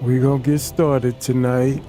We gonna get started tonight.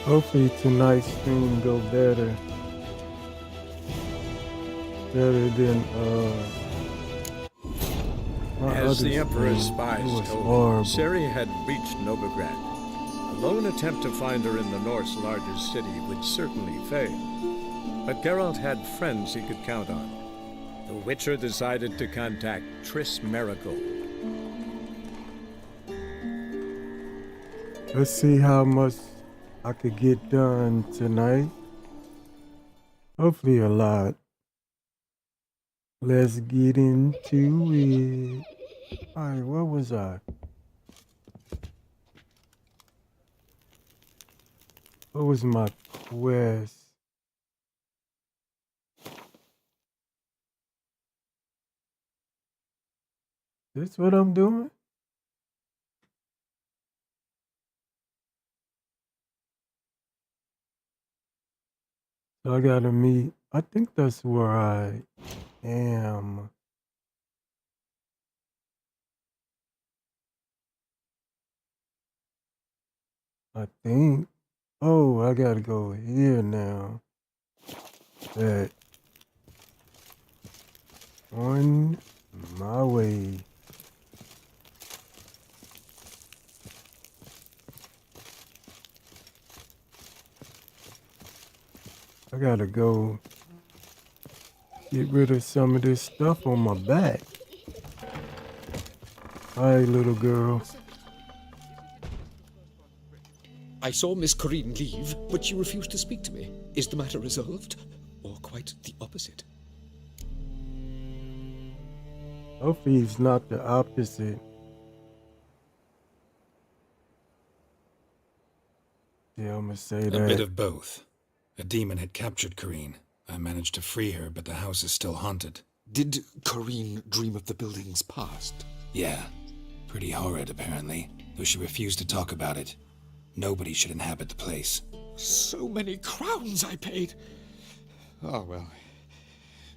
Hopefully tonight's stream go better than my As other the Emperor's stream. spies It was told horrible. him, Ciri had reached Novigrad. A lone attempt to find her in the North's largest city would certainly fail. But Geralt had friends he could count on. The Witcher decided to contact Triss Merigold. Let's see how much I could get done tonight. Hopefully a lot. Let's get into it. Alright, where was I? What was my quest? This what I'm doing? So I gotta meet. I think that's where I am. I think. Oh, I gotta go here now. That on my way. I gotta go get rid of some of this stuff on my back. Hi, little girl. I saw Miss Corinne leave, but she refused to speak to me. Is the matter resolved? Or quite the opposite? Hopefully he's not the opposite. Yeah, I'm gonna say that. A bit of both. A demon had captured Corinne. I managed to free her, but the house is still haunted. Did Corinne dream of the building's past? Yeah. Pretty horrid, apparently, though she refused to talk about it. Nobody should inhabit the place. So many crowns I paid! Ah, well.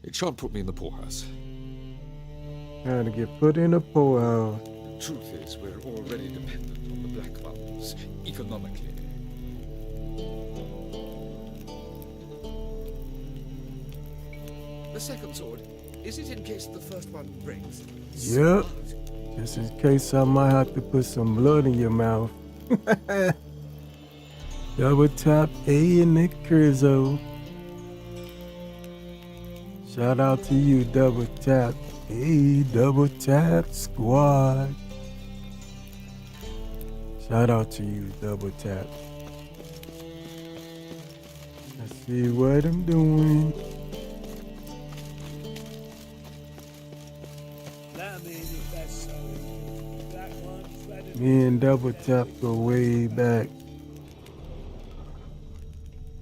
It shan't put me in the poorhouse. Trying to get put in a poorhouse. The truth is, we're already dependent on the Black Mountains, economically. The second sword, is it in case the first one breaks? Yep. Just in case I might have to put some blood in your mouth. Double tap A in the Crizzo. Shout out to you, double tap A, double tap squad. Shout out to you, double tap. Let's see what I'm doing. Me and double tap go way back.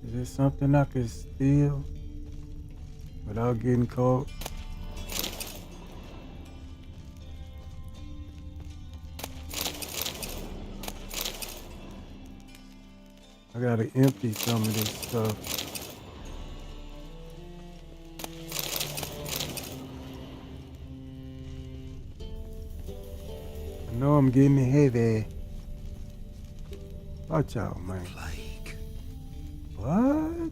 Is there something I can steal without getting caught? I gotta empty some of this stuff. I know I'm getting heavy. Watch out, man. Plague. What?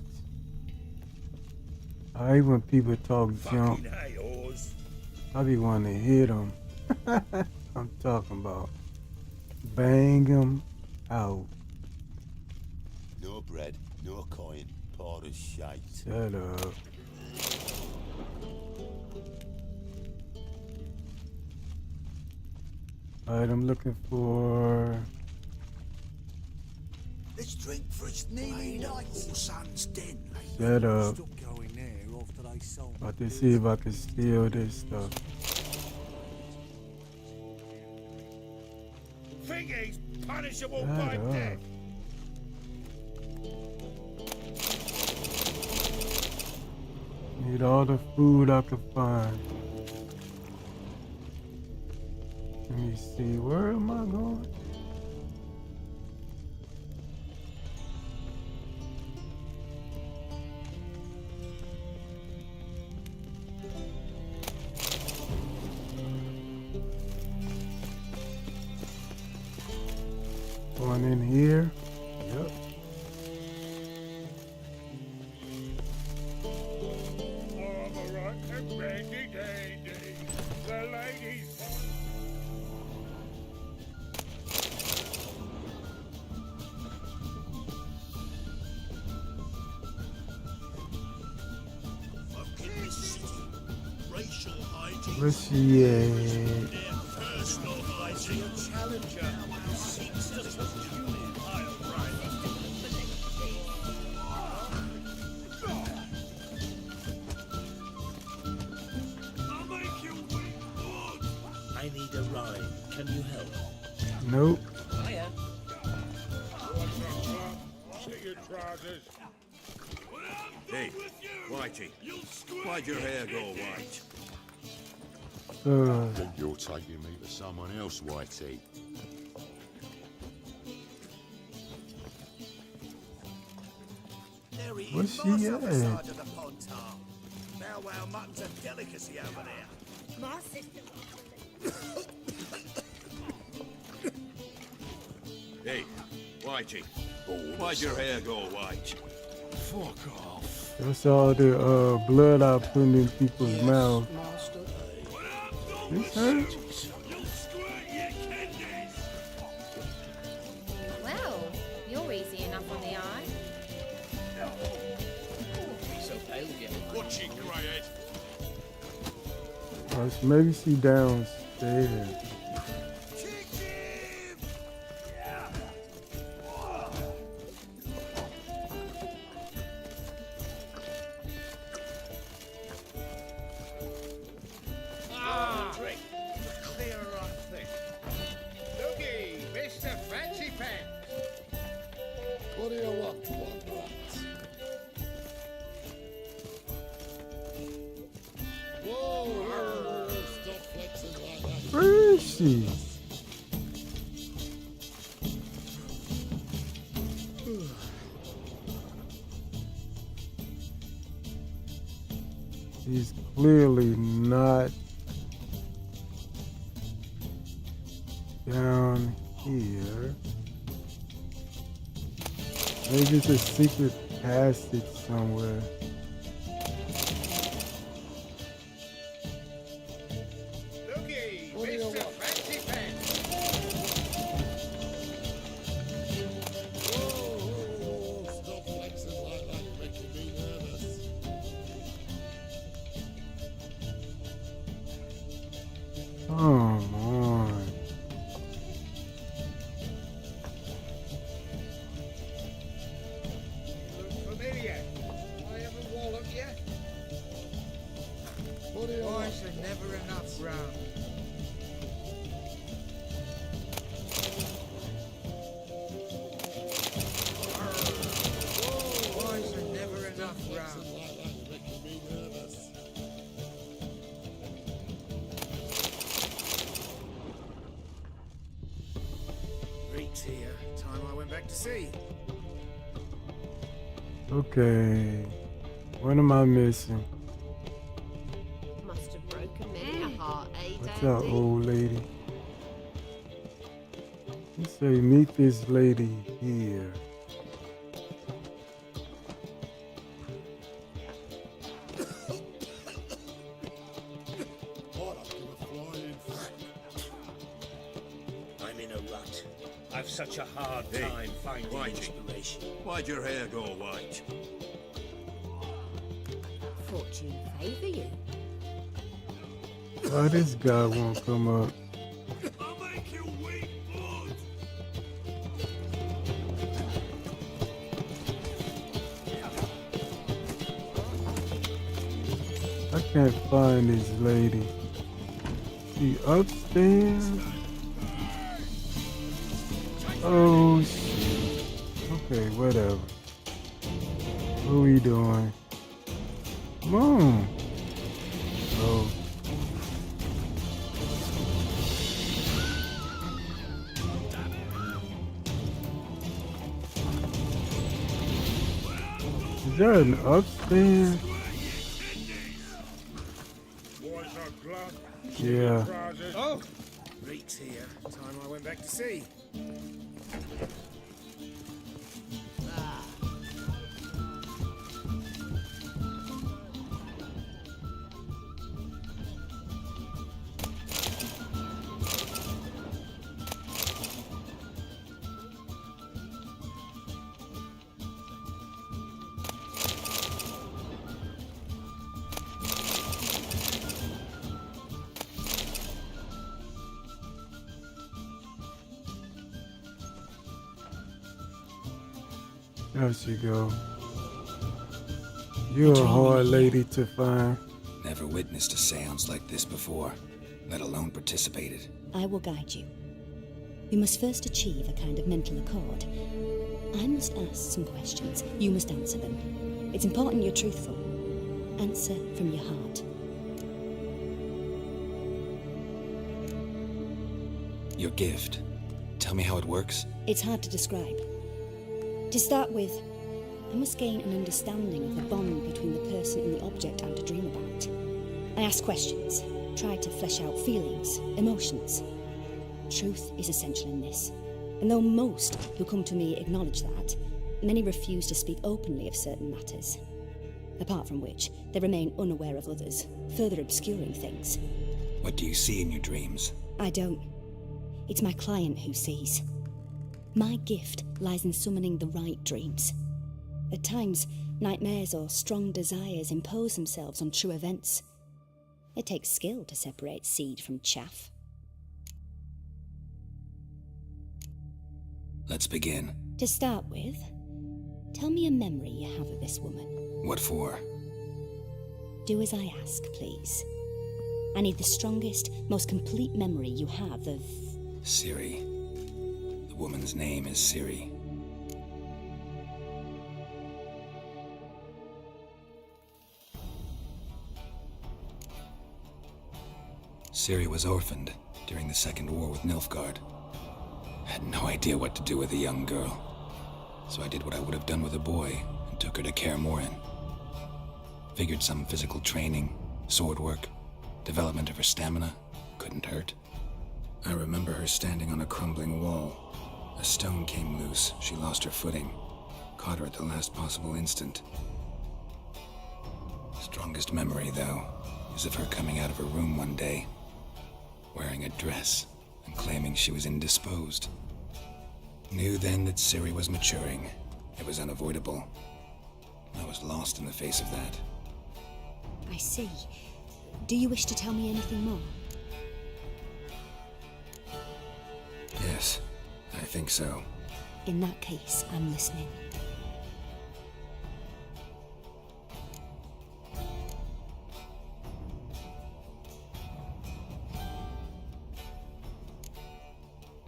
I hate when people talk junk. I be wanting to hit them. I'm talking about bang them out. No bread, no coin, poor as shite. Shut up. Alright, I'm looking for... Let's drink for its nearly night. All Sun's Den. Shut up. Stop going there after they sold About to see if I can steal this stuff. think he's punishable Shut by up. death? Need all the food I could find. Let me see, where am I going? Going in here. Yep. I'm alright and randy dandy. The ladies. Fucking this city. Racial hygiene. Where's she at? Their personal hygiene. Challenger who seeks to subdue I'll rise. I'll make you weak blood. I need a ride. Can you help? Nope. Get your trousers. Hey, Whitey, why'd your hair go white? Uh, You're taking me to someone else, Whitey. where's she at? Bow wow mutton's a delicacy over there. My sister. Hey, Whitey, why'd your hair go white? Fuck off. That's all the blood I put in people's mouths. This hurt? Well, you're easy enough on the eye. Watching, greyhead. Maybe she downstairs. Clear right thing. Looky, Mr. Fancy Pants. What do you want, Wanderers? Whoa, stop flexing like that. Where is she? She's clearly not down here. Maybe it's a secret passage somewhere. Looky, Mr. Fancy Pants. Whoa, stop flexing like that, making me nervous. Come on. Look familiar. I haven't walloped yet. What do you Why want? is there never enough round? Why is there never enough round? Like that, making me nervous. Reek's here. Time I went back to sea. Okay. What am I missing? Must have broken many a heart, eh, What's Dandy? up, old lady? You say meet this lady here. What up to a flying I'm in a rut. I've such a hard time finding Whitey. inspiration. Why'd your hair go white? Fortune favour you. Why this guy won't come up? I'll make you weak blood. I can't find this lady. She upstairs? Oh, shit. Okay, whatever. What we doing? Come on. Oh. Is there an upstairs? Yeah. Oh! Reeks here. Time I went back to sea. There she go. You're a hard lady to find. Never witnessed a seance like this before, let alone participated. I will guide you. You must first achieve a kind of mental accord. I must ask some questions. You must answer them. It's important you're truthful. Answer from your heart. Your gift. Tell me how it works. It's hard to describe. To start with, I must gain an understanding of the bond between the person and the object I'm to dream about. I ask questions, try to flesh out feelings, emotions. Truth is essential in this, and though most who come to me acknowledge that, many refuse to speak openly of certain matters. Apart from which, they remain unaware of others, further obscuring things. What do you see in your dreams? I don't. It's my client who sees. My gift lies in summoning the right dreams. At times, nightmares or strong desires impose themselves on true events. It takes skill to separate seed from chaff. Let's begin. To start with, tell me a memory you have of this woman. What for? Do as I ask, please. I need the strongest, most complete memory you have of... Siri. The woman's name is Siri. Siri was orphaned during the Second War with Nilfgaard. Had no idea what to do with a young girl, so I did what I would have done with a boy and took her to Kaer Morhen. Figured some physical training, sword work, development of her stamina couldn't hurt. I remember her standing on a crumbling wall. A stone came loose, she lost her footing, caught her at the last possible instant. Strongest memory, though, is of her coming out of her room one day, wearing a dress and claiming she was indisposed. Knew then that Siri was maturing. It was unavoidable. I was lost in the face of that. I see. Do you wish to tell me anything more? Yes, I think so. In that case, I'm listening.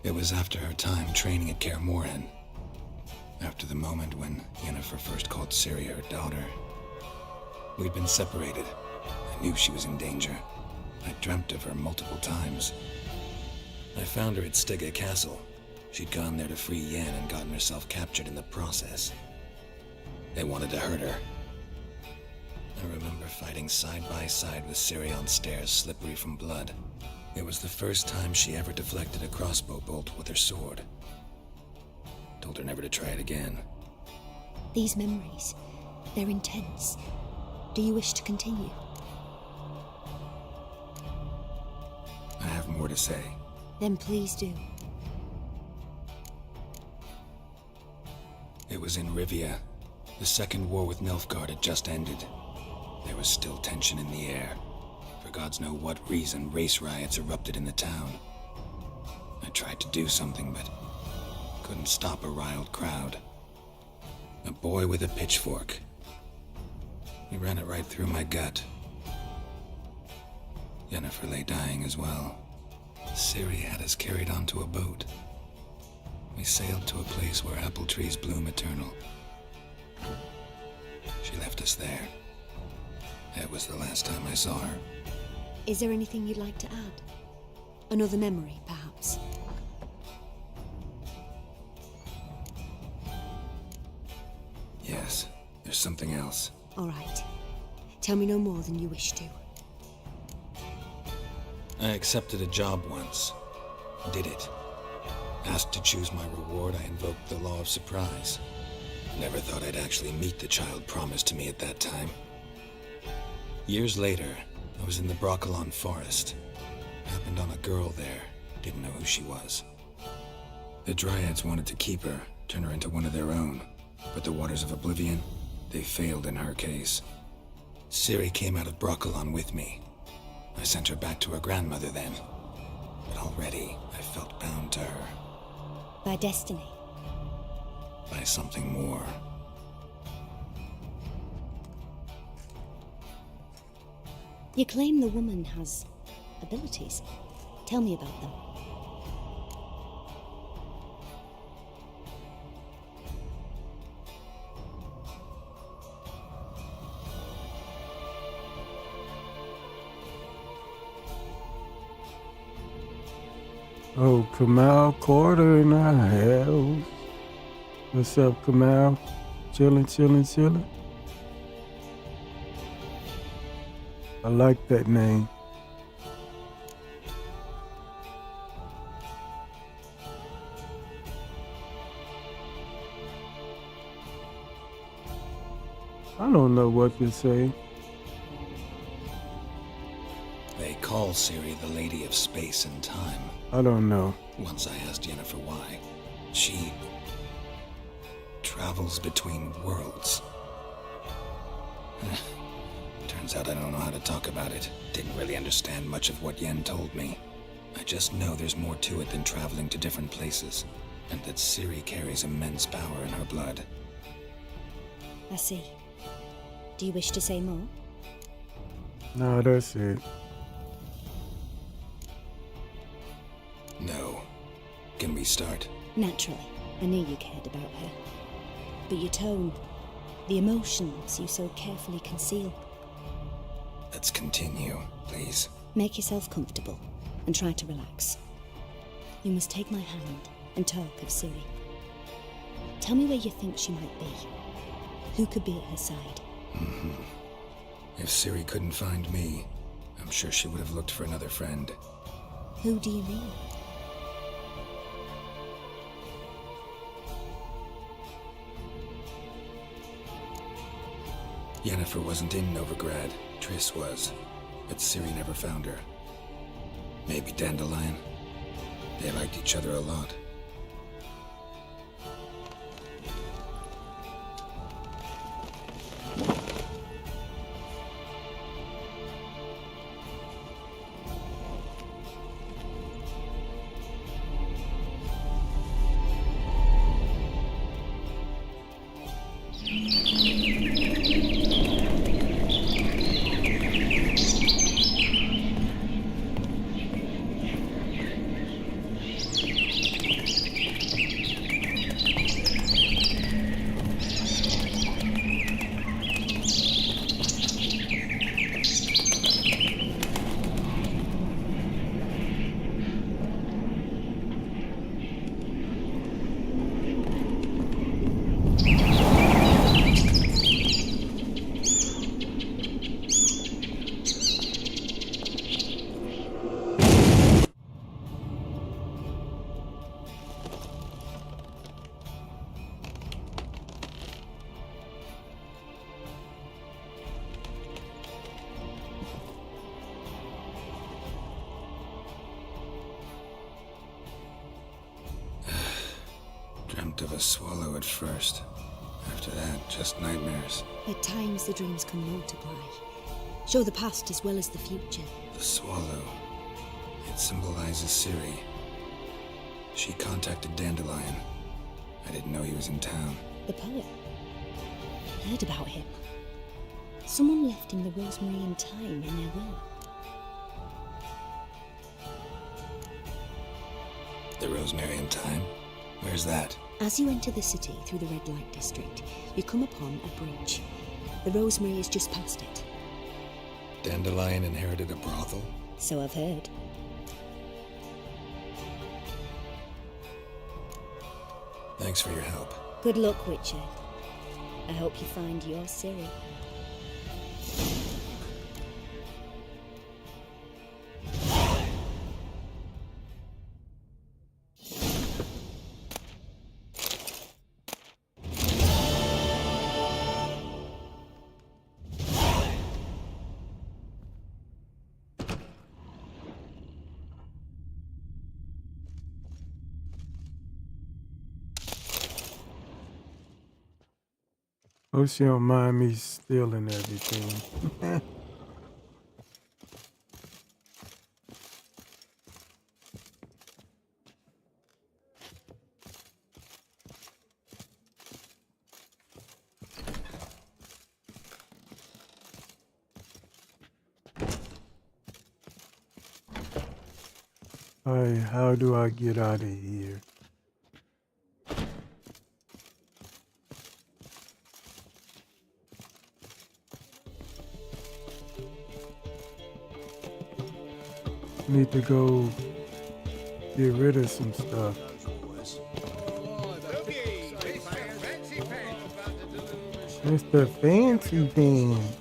It was after her time training at Kaer Morhen. After the moment when Yennefer first called Ciri her daughter. We'd been separated. I knew she was in danger. I dreamt of her multiple times. I found her at Stygga Castle. She'd gone there to free Yen and gotten herself captured in the process. They wanted to hurt her. I remember fighting side by side with Ciri on stairs slippery from blood. It was the first time she ever deflected a crossbow bolt with her sword. Told her never to try it again. These memories, they're intense. Do you wish to continue? I have more to say. Then please do. It was in Rivia. The Second War with Nilfgaard had just ended. There was still tension in the air. For gods know what reason, race riots erupted in the town. I tried to do something, but couldn't stop a riled crowd. A boy with a pitchfork. He ran it right through my gut. Yennefer lay dying as well. Ciri had us carried onto a boat. We sailed to a place where apple trees bloom eternal. She left us there. That was the last time I saw her. Is there anything you'd like to add? Another memory, perhaps? Yes, there's something else. All right. Tell me no more than you wish to. I accepted a job once. Did it. Asked to choose my reward, I invoked the law of surprise. Never thought I'd actually meet the child promised to me at that time. Years later, I was in the Broccolon forest. Happened on a girl there. Didn't know who she was. The Dryads wanted to keep her, turn her into one of their own. But the Waters of Oblivion, they failed in her case. Ciri came out of Broccolon with me. I sent her back to her grandmother then. But already, I felt bound to her. By destiny? By something more. You claim the woman has abilities. Tell me about them. Oh, Kamal Carter in our house. What's up, Kamal? Chillin'? I like that name. I don't know what to say. They call Ciri the Lady of Space and Time. I don't know. Once I asked Yennefer why. She travels between worlds. Turns out I don't know how to talk about it. Didn't really understand much of what Yen told me. I just know there's more to it than traveling to different places, and that Ciri carries immense power in her blood. I see. Do you wish to say more? No, that's it. No. Can we start? Naturally. I knew you cared about her. But your tone, the emotions you so carefully conceal. Let's continue, please. Make yourself comfortable and try to relax. You must take my hand and talk of Ciri. Tell me where you think she might be. Who could be at her side? If Ciri couldn't find me, I'm sure she would have looked for another friend. Who do you mean? Yennefer wasn't in Novigrad. Triss was. But Ciri never found her. Maybe Dandelion? They liked each other a lot. Dreamt of a swallow at first. After that, just nightmares. At times the dreams can multiply. Show the past as well as the future. The swallow. It symbolizes Ciri. She contacted Dandelion. I didn't know he was in town. The poet. Heard about him. Someone left him the rosemary and thyme in their will. The rosemary and thyme? Where's that? As you enter the city through the red light district, you come upon a bridge. The Rosemary is just past it. Dandelion inherited a brothel? So I've heard. Thanks for your help. Good luck, Witcher. I hope you find your Ciri. Hope she don't mind me stealing everything. Alright, how do I get out of here? Need to go get rid of some stuff. Mr. Fancy Pants.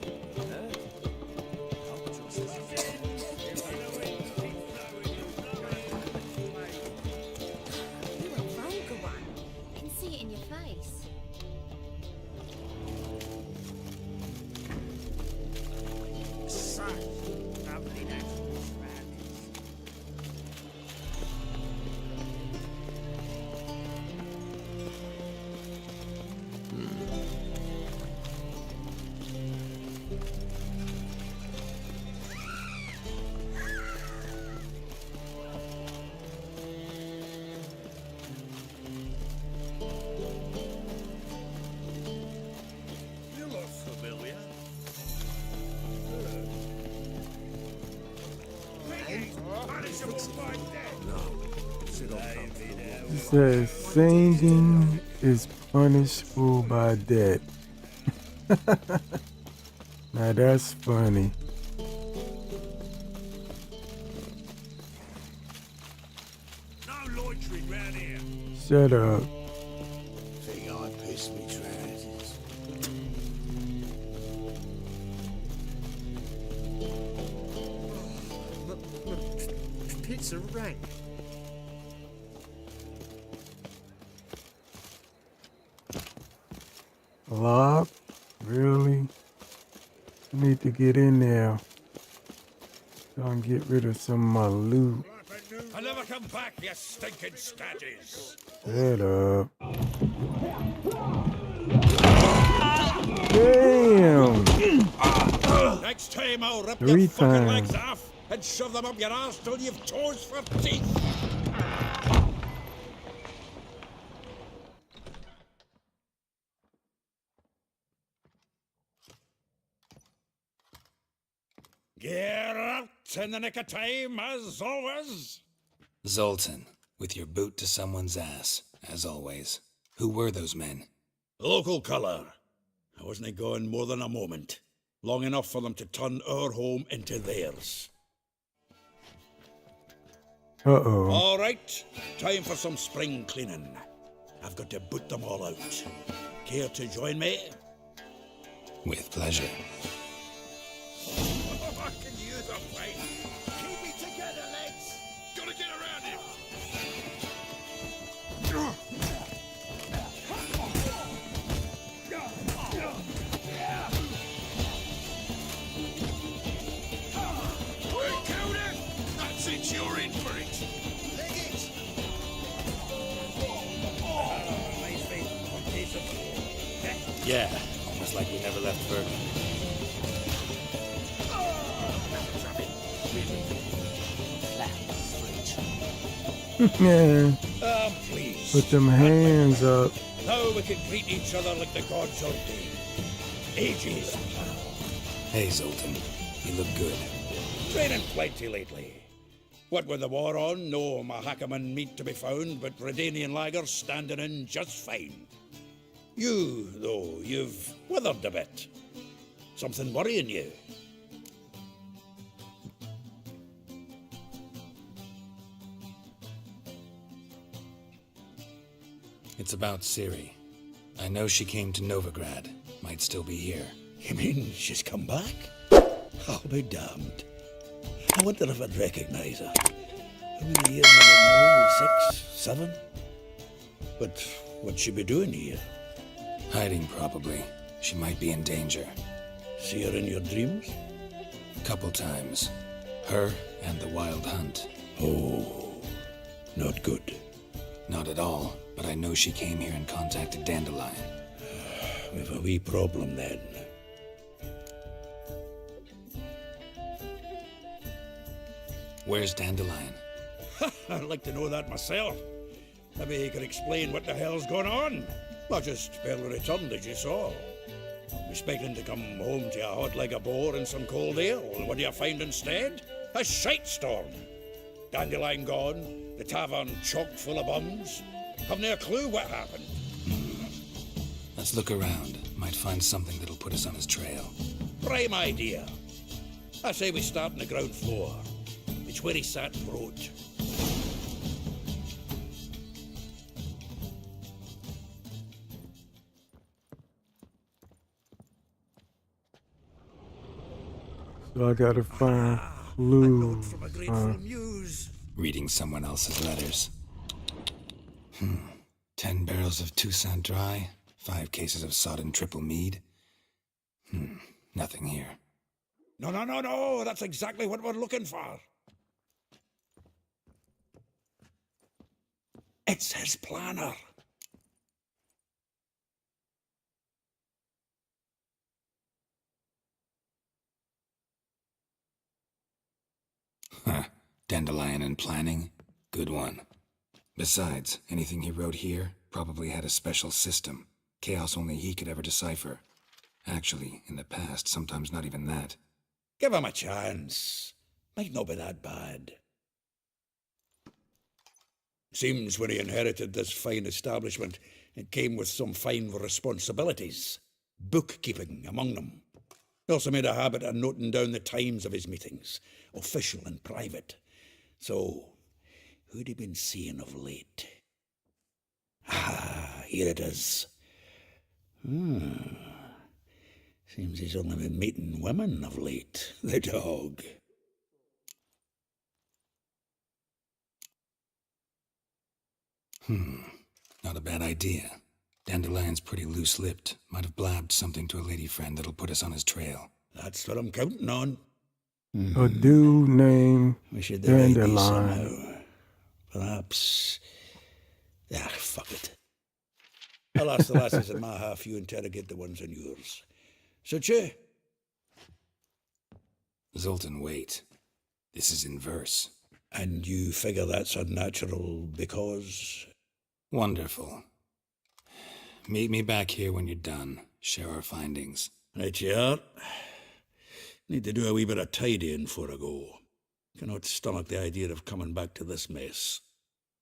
You're a vulgar one. I can see it in your face. Such lovely natural surroundings. You look familiar. It says singing is punishable by death. Now that's funny. No loitering round here. Shut up. Think I pissed me trousers. Pizza rank. Lock? Really? I need to get in there. So I can get rid of some of my loot. I'll never come back, you stinking scatties. Shut up. Damn! Next time I'll rip 3 your fucking legs times. off and shove them up your arse till you've toes for teeth. Get out in the nick of time, as always. Zoltan, with your boot to someone's ass, as always. Who were those men? Local colour. I wasn't gone more than a moment. Long enough for them to turn our home into theirs. Uh-oh. All right, time for some spring cleaning. I've got to boot them all out. Care to join me? With pleasure. I can use a fight. Keep me together, lads. Gotta get around him. We killed him. That's it. You're in for it. Leg it. Yeah, almost like we never left Bergen. Yeah. Please. Put them hands up. Now we can greet each other like the gods ordained. Ages, pal. Hey, Zoltan. You look good. Training plenty lately. What with the war on, no Mahakaman meat to be found, but Redanian lagers standing in just fine. You, though, you've withered a bit. Something worrying you? It's about Ciri. I know she came to Novigrad. Might still be here. You mean she's come back? I'll be damned. I wonder if I'd recognise her. How many years now? 6, 7? But what'd she be doing here? Hiding, probably. She might be in danger. See her in your dreams? Couple times. Her and the Wild Hunt. Oh, not good. Not at all, but I know she came here and contacted Dandelion. We've a wee problem then. Where's Dandelion? I'd like to know that myself. Maybe he could explain what the hell's going on. Not just barely returned, as you saw. Expecting to come home to a hot like a boar and some cold ale. What do you find instead? A shite storm. Dandelion gone, the tavern chock full of bums. Have no clue what happened. Let's look around. Might find something that'll put us on his trail. Prime idea. I say we start on the ground floor. It's where he sat and wrote. So I gotta find clues. From a grateful muse. Reading someone else's letters. 10 barrels of Toussaint Dry, 5 cases of sodden triple mead. Nothing here. No. That's exactly what we're looking for. It's his planner. Huh. Dandelion and planning? Good one. Besides, anything he wrote here probably had a special system. Chaos only he could ever decipher. Actually, in the past, sometimes not even that. Give him a chance. Might not be that bad. Seems when he inherited this fine establishment, it came with some fine responsibilities. Bookkeeping among them. He also made a habit of noting down the times of his meetings, official and private. So, who'd he been seeing of late? Ah, here it is. Seems he's only been meeting women of late, the dog. Not a bad idea. Dandelion's pretty loose-lipped. Might have blabbed something to a lady friend that'll put us on his trail. That's what I'm counting on. A dude named We should divide these Dandelion. somehow. Perhaps... fuck it. I'll ask the lasses in my half, you interrogate the ones in yours. Such you? Zoltan, wait. This is in verse. And you figure that's unnatural because... Wonderful. Meet me back here when you're done. Share our findings. Right you are. Need to do a wee bit of tidying before I go. Cannot stomach the idea of coming back to this mess.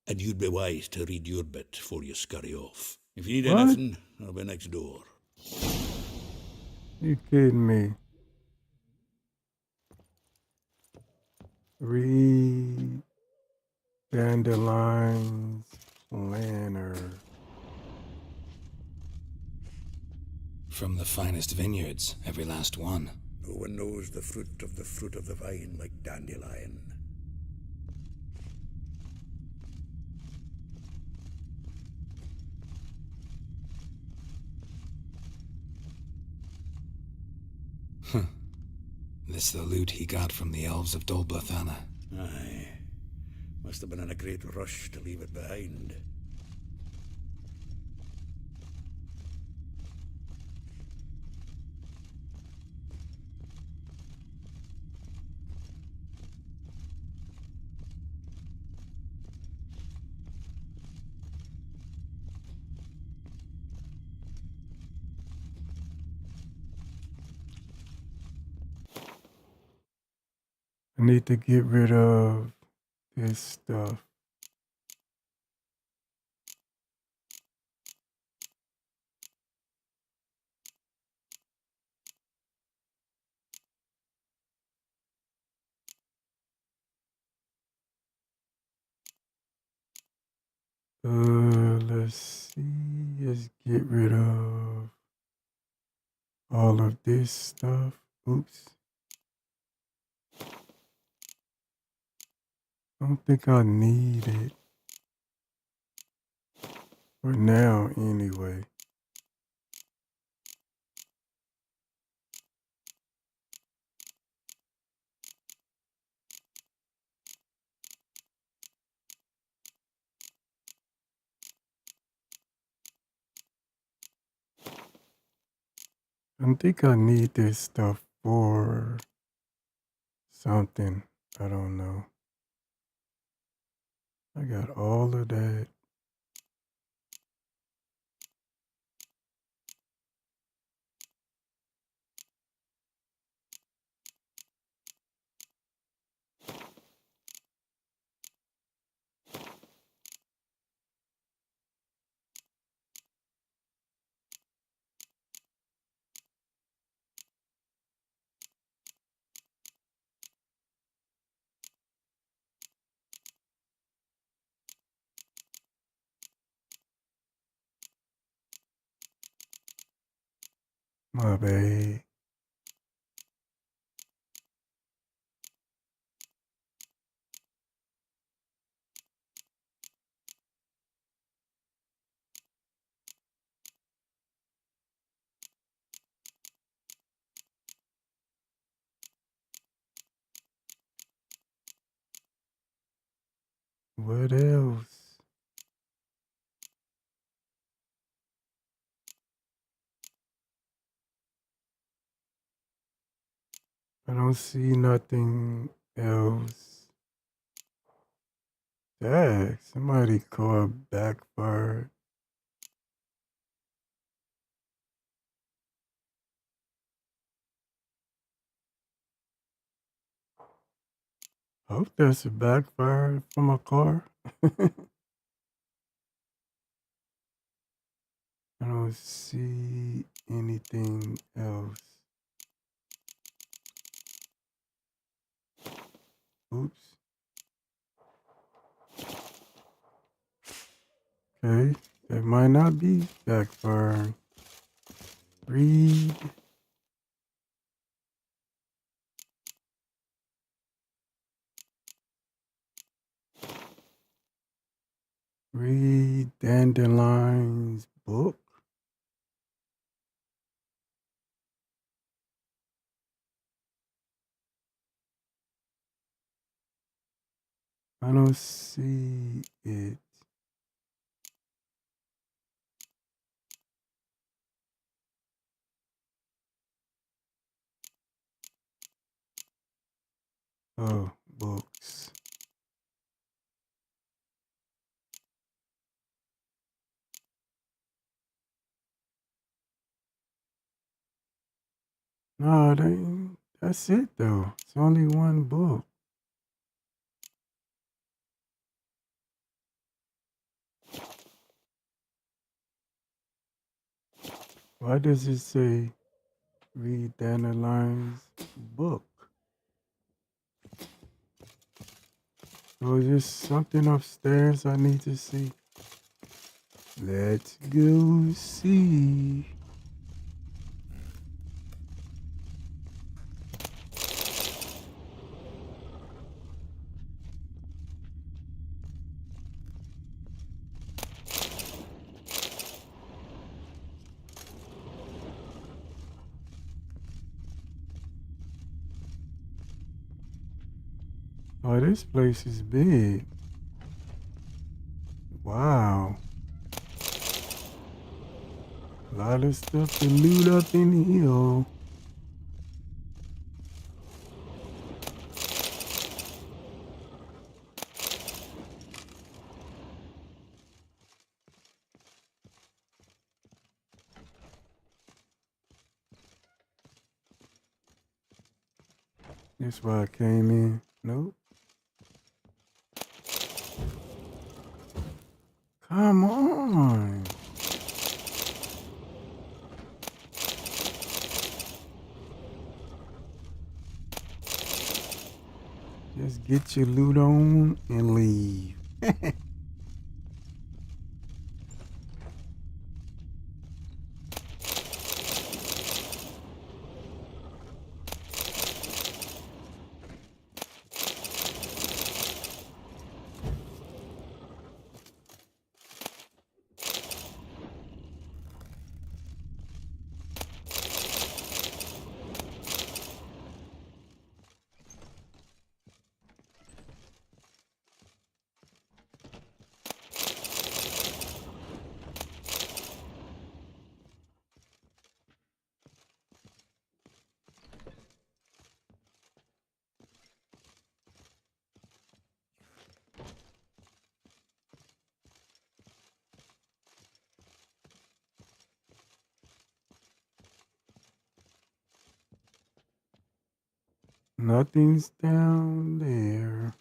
And you'd be wise to read your bit before you scurry off. If you need What? anything, I'll be next door. You kidding me? Read Dandelion's planner. From the finest vineyards, every last one. No one knows the fruit of the vine like Dandelion. This the loot he got from the elves of Dol Blathanna. Aye. Must have been in a great rush to leave it behind. I need to get rid of this stuff. Let's see. Let's get rid of all of this stuff. Oops. I don't think I need it. For now, anyway. I think I need this stuff for something. I don't know. I got all of that. My bad. What else? I don't see nothing else. Dang, somebody called backfired. Hope that's a backfire from a car. I don't see anything else. Oops. Okay, that might not be backfiring. Read. Read Dandelion's book. I don't see it. Oh, books. No, that's it though. It's only one book. Why does it say read Dandelion's book? So is there something upstairs I need to see? Let's go see. Oh, this place is big. Wow. A lot of stuff to loot up in here. That's why I came in. Nope. Come on. Just get your loot on and leave. Nothing's down there.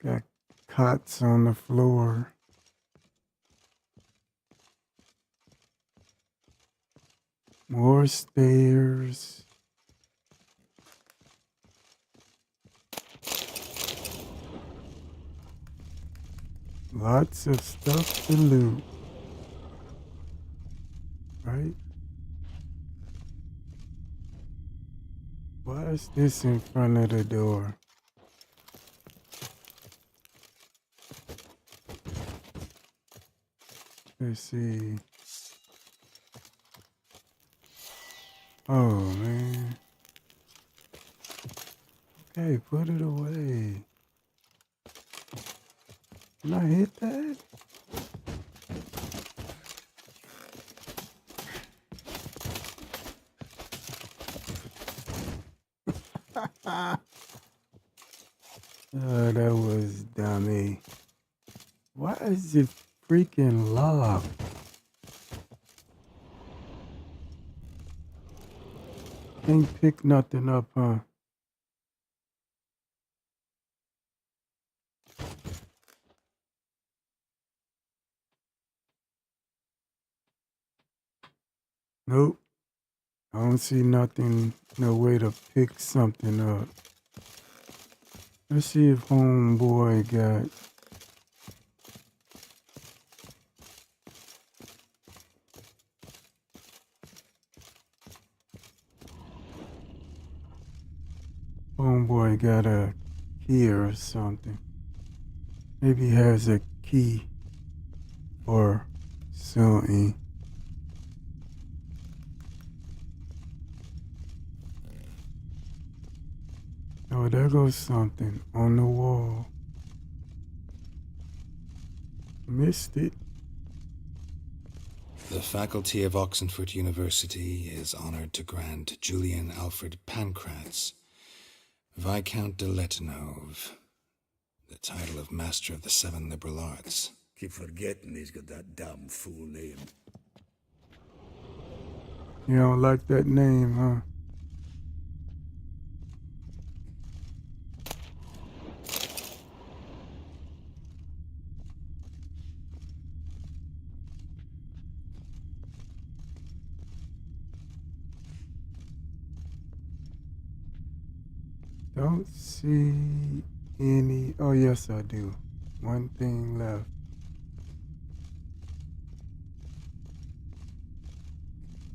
Got cots on the floor. More stairs. Lots of stuff to loot. Right? Why is this in front of the door? Let's see. Oh, man. Okay, put it away. Can I hit that? Oh, that was dummy. Why is it freaking locked? Can't pick nothing up, huh? Nope. I don't see nothing, no way to pick something up. Let's see if homeboy got... Homeboy got a key or something. Maybe he has a key or something. Oh, there goes something on the wall. Missed it. The faculty of Oxenford University is honored to grant Julian Alfred Pancratz, Viscount de Letenove, the title of Master of the Seven Liberal Arts. Keep forgetting he's got that damn fool name. You don't like that name, huh? Don't see any... Oh, yes, I do. One thing left.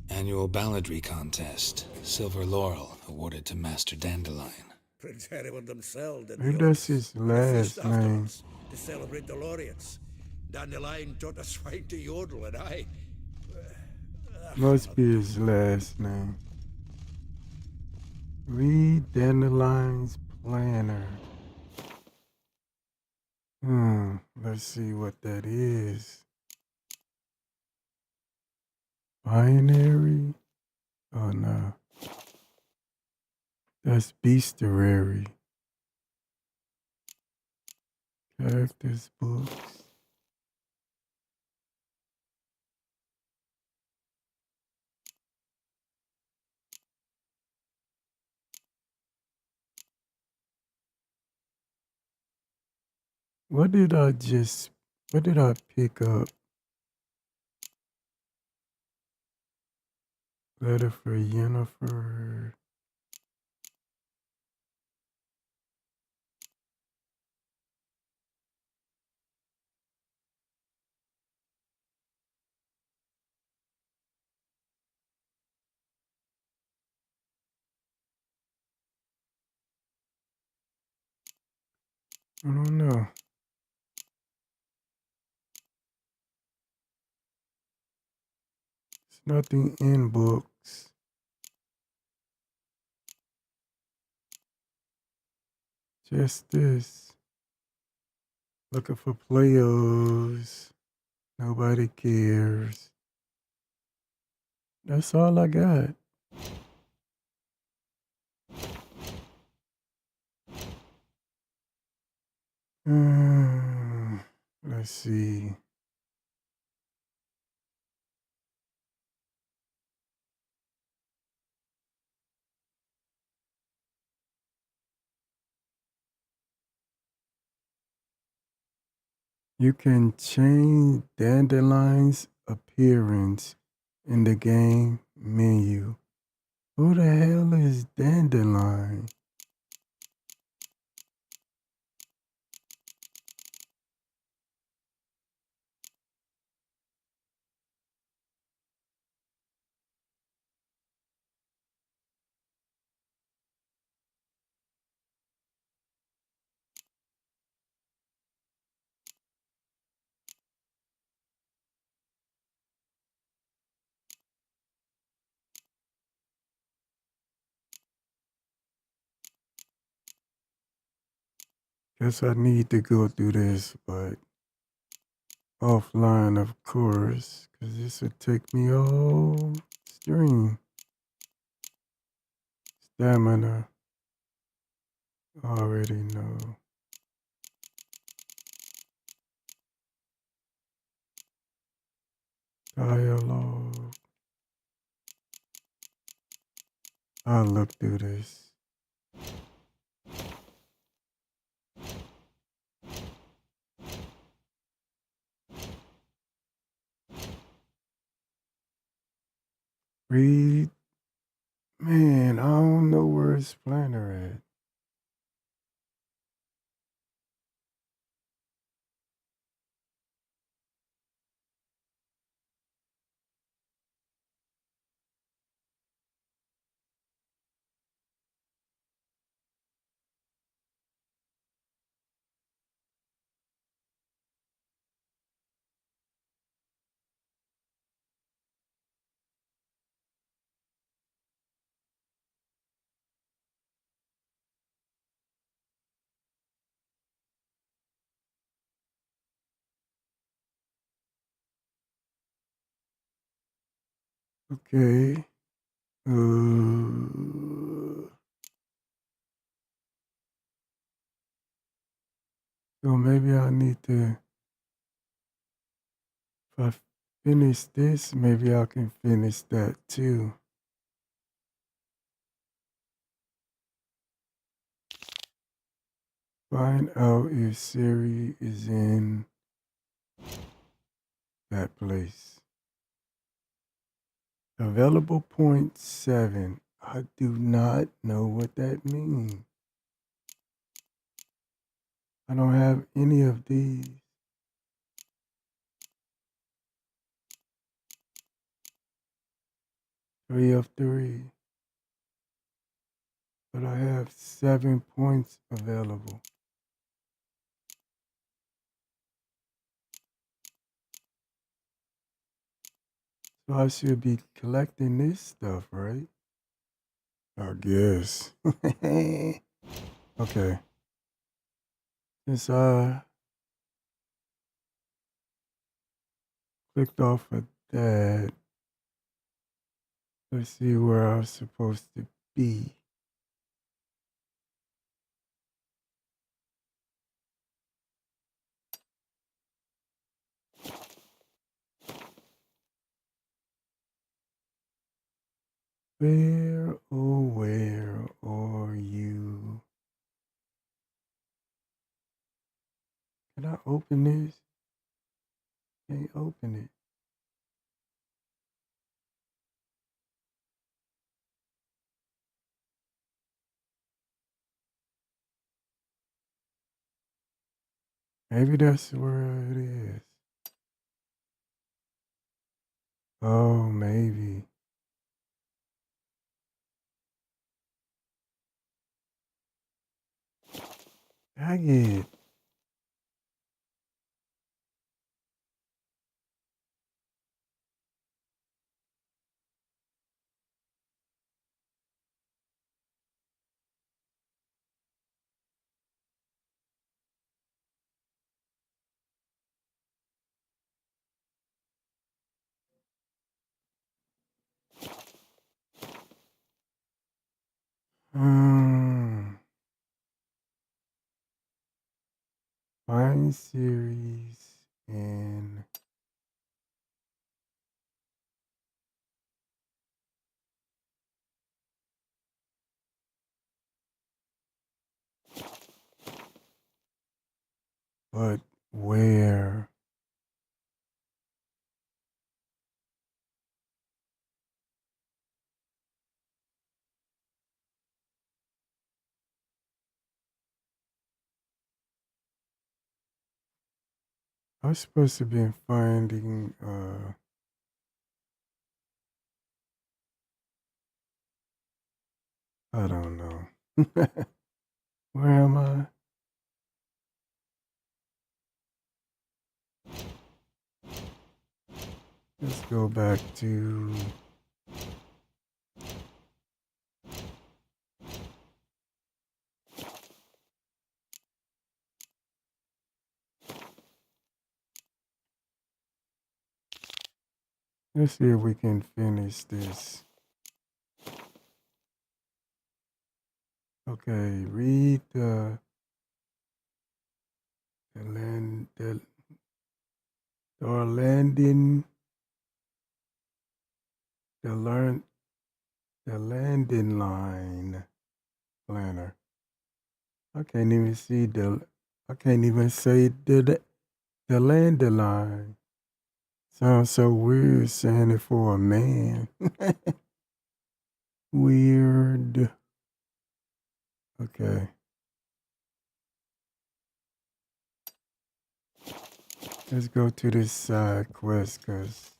Annual balladry contest. Silver laurel awarded to Master Dandelion. Prince Hereward himself did Maybe the that's honors. his And the feast last name. afterwards to celebrate the laureates. Dandelion taught us swine to yodel, and I... Must be his last name. Read Dandelion's planner. Let's see what that is. Binary? Oh, no. That's bestiary. Characters books. What did I pick up? Letter for Yennefer. I don't know. It's nothing in books. Just this. Looking for players. Nobody cares. That's all I got. Let's see. You can change Dandelion's appearance in the game menu. Who the hell is Dandelion? Guess I need to go through this, but offline, of course, because this would take me all stream. Stamina, already know. Dialogue. I'll look through this. Read. Man, I don't know where his planner at. Okay. So maybe I need to, if I finish this, maybe I can finish that too. Find out if Siri is in that place. Available point 7. I do not know what that means. I don't have any of these. 3 of 3. But I have 7 points available. So I should be collecting this stuff, right? I guess. Okay. Since I clicked off of that, let's see where I was supposed to be. Where, oh, where are you? Can open this? Can't open it. Maybe that's where it is. Oh, maybe. Dang it. Find series and but where? I was supposed to be finding I don't know. Where am I? Let's go back to let's see if we can finish this. Okay, read the land the landing the learn the landing line planner. I can't even see I can't even say the landing line. Sounds so weird saying it for a man. Weird. Okay. Let's go to this side quest, cause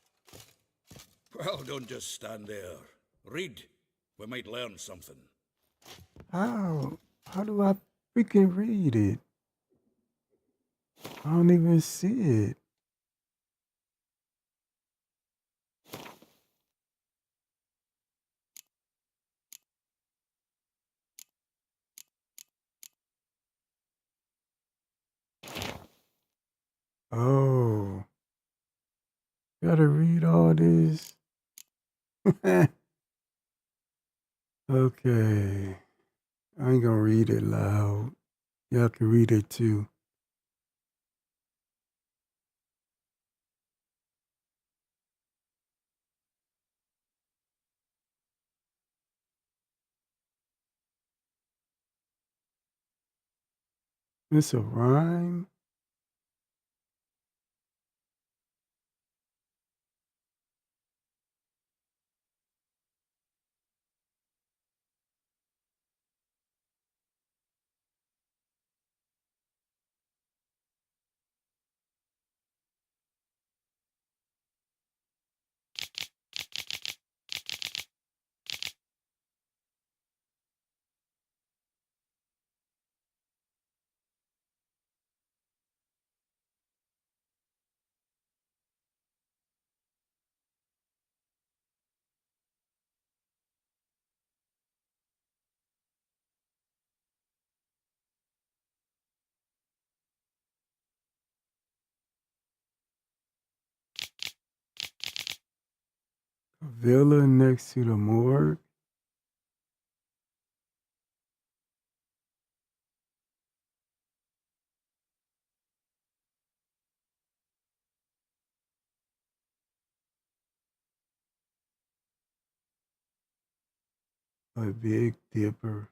Well, don't just stand there. Read. We might learn something. how do I freaking read it? I don't even see it. Oh, gotta read all this. Okay, I ain't gonna read it loud. Y'all can read it too. It's a rhyme. A villa next to the morgue. A Big Dipper.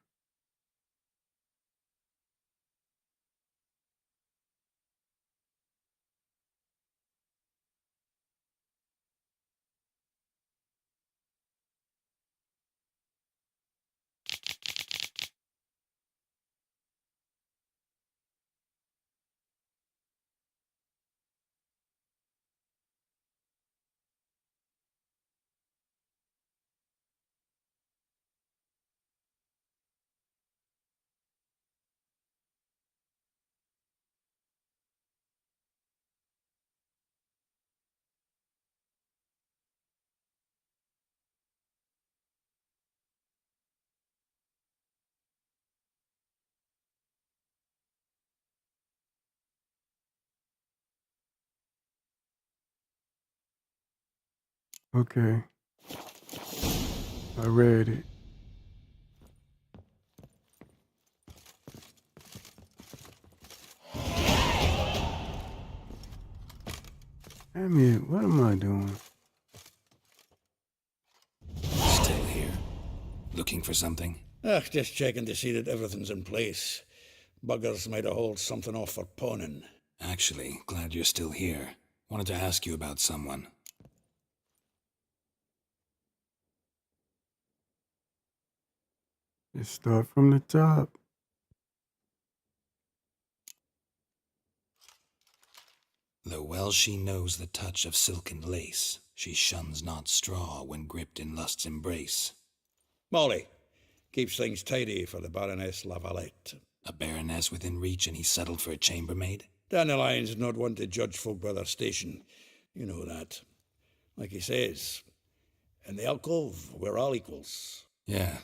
Okay. I read it. I mean, what am I doing? Still here? Looking for something? Just checking to see that everything's in place. Buggers might have hauled something off for pawning. Actually, glad you're still here. Wanted to ask you about someone. Let's start from the top. Though well she knows the touch of silken lace, she shuns not straw when gripped in lust's embrace. Molly keeps things tidy for the Baroness Lavalette. A baroness within reach, and he settled for a chambermaid? Dandelion's not one to judge folk by their station. You know that. Like he says, in the alcove, we're all equals. Yeah.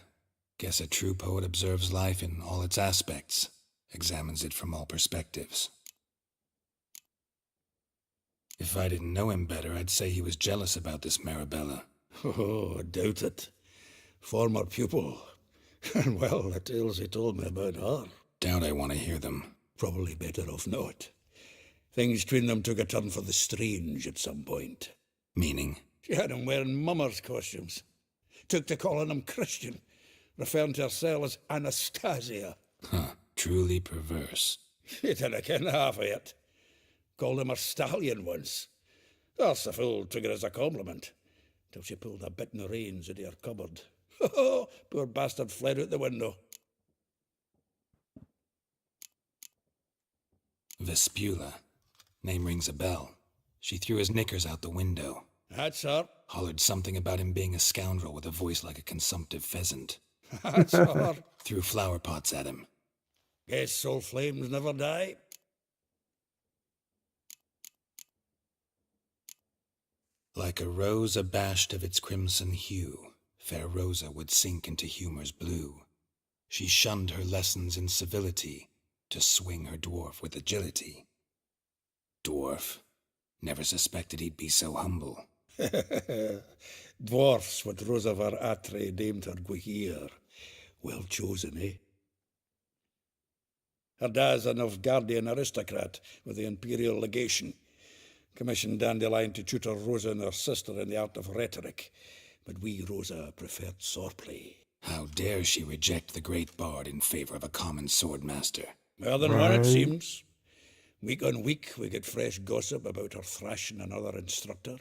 Guess a true poet observes life in all its aspects, examines it from all perspectives. If I didn't know him better, I'd say he was jealous about this Marabella. Oh, I doubt it. Former pupil. And well, the tales he told me about her. Doubt I want to hear them. Probably better off not. Things between them took a turn for the strange at some point. Meaning? She had him wearing mummers' costumes. Took to calling him Christian, referring to herself as Anastasia. Huh, truly perverse. You didn't ken half of it. Called him a stallion once. That's the fool took it as a compliment, till she pulled a bit in the reins into her cupboard. Poor bastard fled out the window. Vespula. Name rings a bell. She threw his knickers out the window. That's her. Hollered something about him being a scoundrel with a voice like a consumptive pheasant. That's her. Threw flower pots at him. Guess soul flames never die. Like a rose abashed of its crimson hue, fair Rosa would sink into humor's blue. She shunned her lessons in civility, to swing her dwarf with agility. Dwarf. Never suspected he'd be so humble. Dwarfs what Rosa var Atre deemed her Guihir. Well chosen, eh? Her dad's a Novgardian aristocrat with the imperial legation. Commissioned Dandelion to tutor Rosa and her sister in the art of rhetoric, but we, Rosa, preferred swordplay. How dare she reject the great bard in favor of a common swordmaster? More than one, it seems. Week on week, we get fresh gossip about her thrashing another instructor.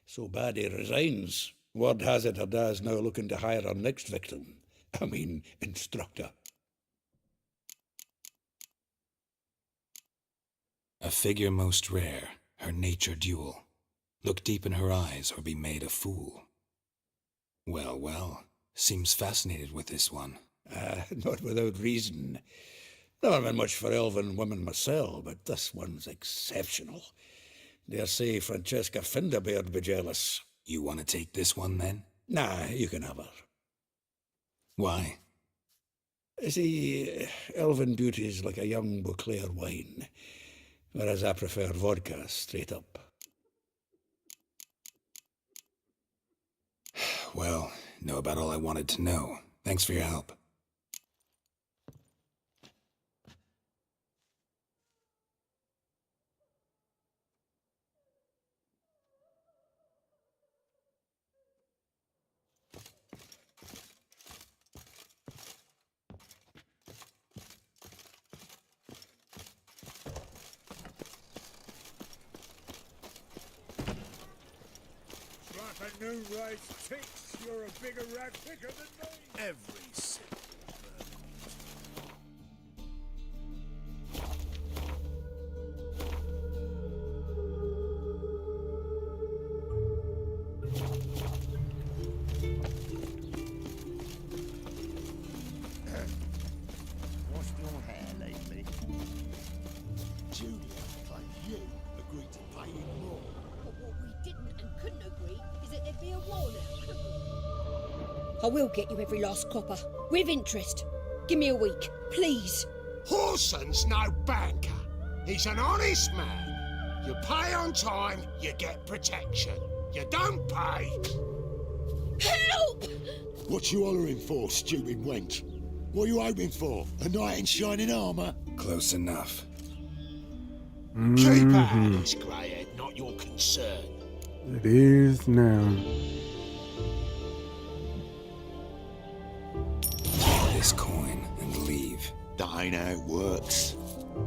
So bad he resigns. Word has it her dad's now looking to hire her next victim. I mean, instructor. A figure most rare, her nature dual. Look deep in her eyes or be made a fool. Well, well, seems fascinated with this one. Not without reason. Never been much for elven women myself, but this one's exceptional. Dare say Francesca Finderbeard be jealous. You want to take this one, then? Nah, you can have her. Why? See, elven beauty's like a young Beauclair wine, whereas I prefer vodka straight up. Well, know about all I wanted to know. Thanks for your help. Like a new race ticks, you're a bigger rat picker than me. Every single Washed your hair lately? Julia, like you, agreed to pay him more. But what we didn't and couldn't agree is that there'd be a war now, could we? I will get you every last copper, with interest. Give me a week, please. Horson's no banker. He's an honest man. You pay on time, you get protection. You don't pay! Help! What you hollering for, stupid wench? What you hoping for? A knight in shining armour? Close enough. Keep out of this, greyhead, not your concern. It is now. This coin and leave. That ain't how it works.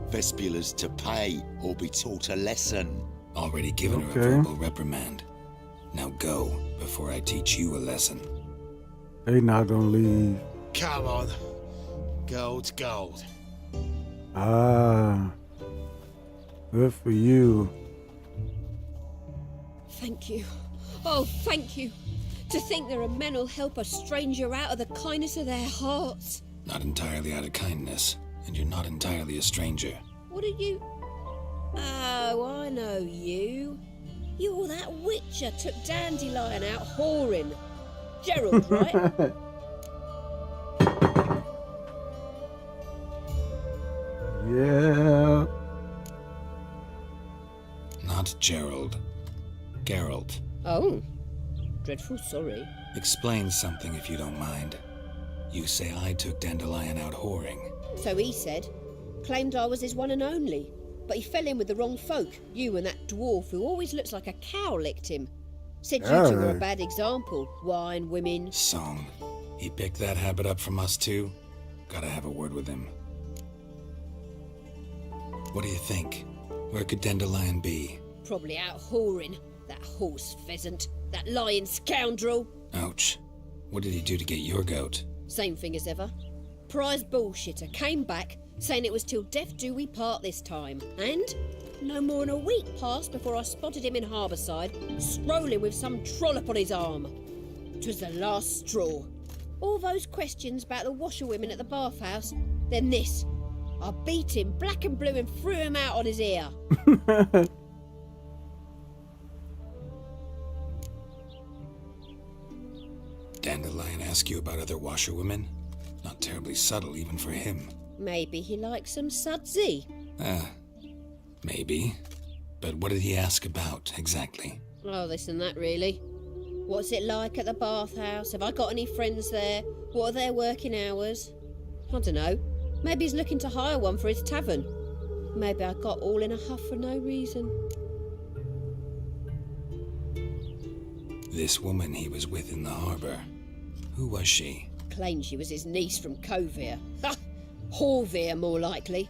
Vespula's to pay or be taught a lesson. Already given her a verbal reprimand. Now go before I teach you a lesson. They not gonna leave. Come on. Gold's gold. Ah. Good for you. Thank you. Oh, thank you. To think there are men who'll help a stranger out of the kindness of their hearts. Not entirely out of kindness, and you're not entirely a stranger. What are you? Oh, I know you. You're that witcher took Dandelion out whoring. Gerald, right? Yeah. Not Gerald. Geralt. Oh. Dreadful sorry. Explain something if you don't mind. You say I took Dandelion out whoring. So he said. Claimed I was his one and only. But he fell in with the wrong folk. You and that dwarf who always looks like a cow licked him. Said you two were a bad example. Wine, women. Song. He picked that habit up from us too? Gotta have a word with him. What do you think? Where could Dandelion be? Probably out whoring. That horse pheasant. That lying scoundrel. Ouch. What did he do to get your goat? Same thing as ever. Prize bullshitter came back, saying it was till death do we part this time. And no more than a week passed before I spotted him in Harbourside, strolling with some trollop on his arm. 'Twas the last straw. All those questions about the washerwomen at the bathhouse, then this. I beat him black and blue and threw him out on his ear. Dandelion ask you about other washerwomen? Not terribly subtle even for him. Maybe he likes some sudsy. Maybe. But what did he ask about, exactly? Oh, this and that, really. What's it like at the bathhouse? Have I got any friends there? What are their working hours? I don't know. Maybe he's looking to hire one for his tavern. Maybe I got all in a huff for no reason. This woman he was with in the harbour. Who was she? Claimed she was his niece from Kovir. Ha! Horvir, more likely.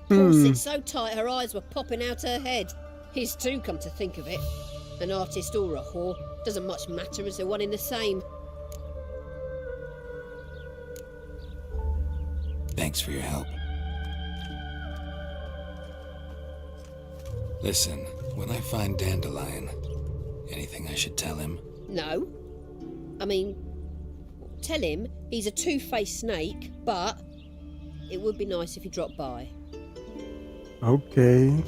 Corset so tight her eyes were popping out her head. His too, come to think of it. An artist or a whore. Doesn't much matter as they're one in the same. Thanks for your help. Listen, when I find Dandelion, anything I should tell him? No. I mean, tell him he's a two-faced snake, but it would be nice if he dropped by. Okay.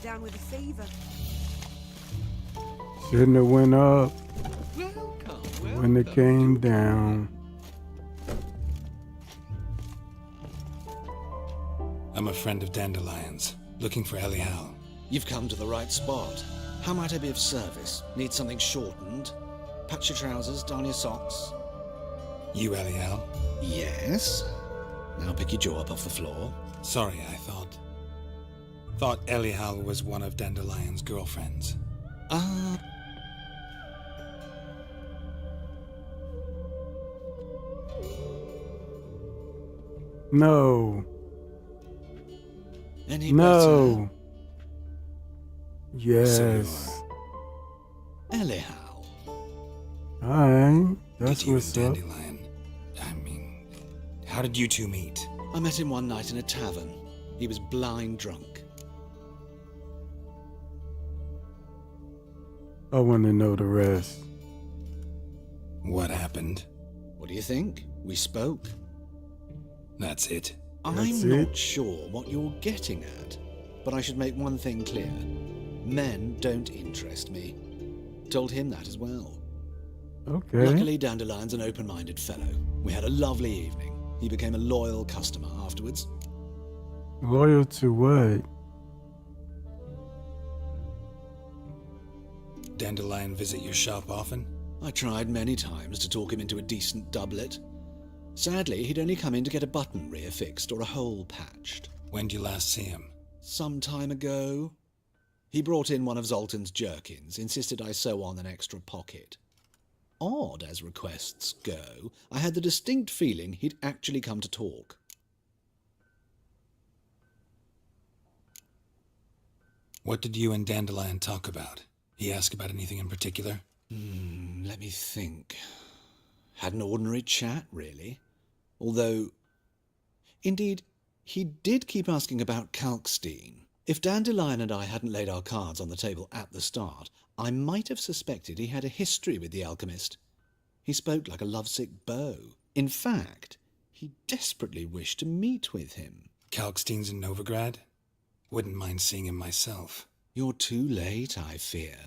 Down with a fever. Shouldn't have went up when it came down. I'm a friend of Dandelion's, looking for Elial. You've come to the right spot. How might I be of service? Need something shortened? Patch your trousers, darn your socks. You Elial? Yes. Now pick your jaw up off the floor. Sorry, I thought Elial was one of Dandelion's girlfriends. No. Any no. better? Yes. Elial. Alright. That's Did you what's and up. Dandelion? I mean, how did you two meet? I met him one night in a tavern. He was blind drunk. I want to know the rest. What happened? What do you think? We spoke. That's it. I'm not sure what you're getting at, but I should make one thing clear. Men don't interest me. Told him that as well. Okay. Luckily, Dandelion's an open-minded fellow. We had a lovely evening. He became a loyal customer afterwards. Loyal to what? Dandelion visit your shop often? I tried many times to talk him into a decent doublet. Sadly, he'd only come in to get a button reaffixed or a hole patched. When did you last see him? Some time ago. He brought in one of Zoltan's jerkins, insisted I sew on an extra pocket. Odd as requests go, I had the distinct feeling he'd actually come to talk. What did you and Dandelion talk about? He asked about anything in particular? Let me think. Had an ordinary chat, really. Although, indeed, he did keep asking about Kalkstein. If Dandelion and I hadn't laid our cards on the table at the start, I might have suspected he had a history with the alchemist. He spoke like a lovesick beau. In fact, he desperately wished to meet with him. Kalkstein's in Novigrad? Wouldn't mind seeing him myself. You're too late, I fear.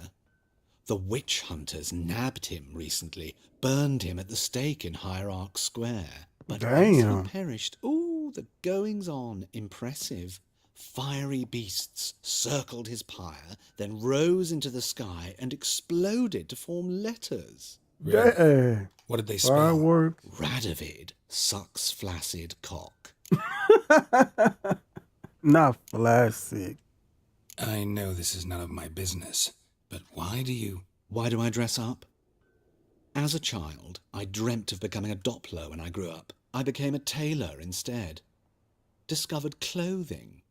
The witch hunters nabbed him recently, burned him at the stake in Hierarch Square. But once he perished, the goings-on, impressive. Fiery beasts circled his pyre, then rose into the sky and exploded to form letters. Yeah. What did they spell? Fireworks. Radovid sucks flaccid cock. Not flaccid. I know this is none of my business, but why do I dress up? As a child, I dreamt of becoming a Doppler when I grew up. I became a tailor instead. Discovered clothing.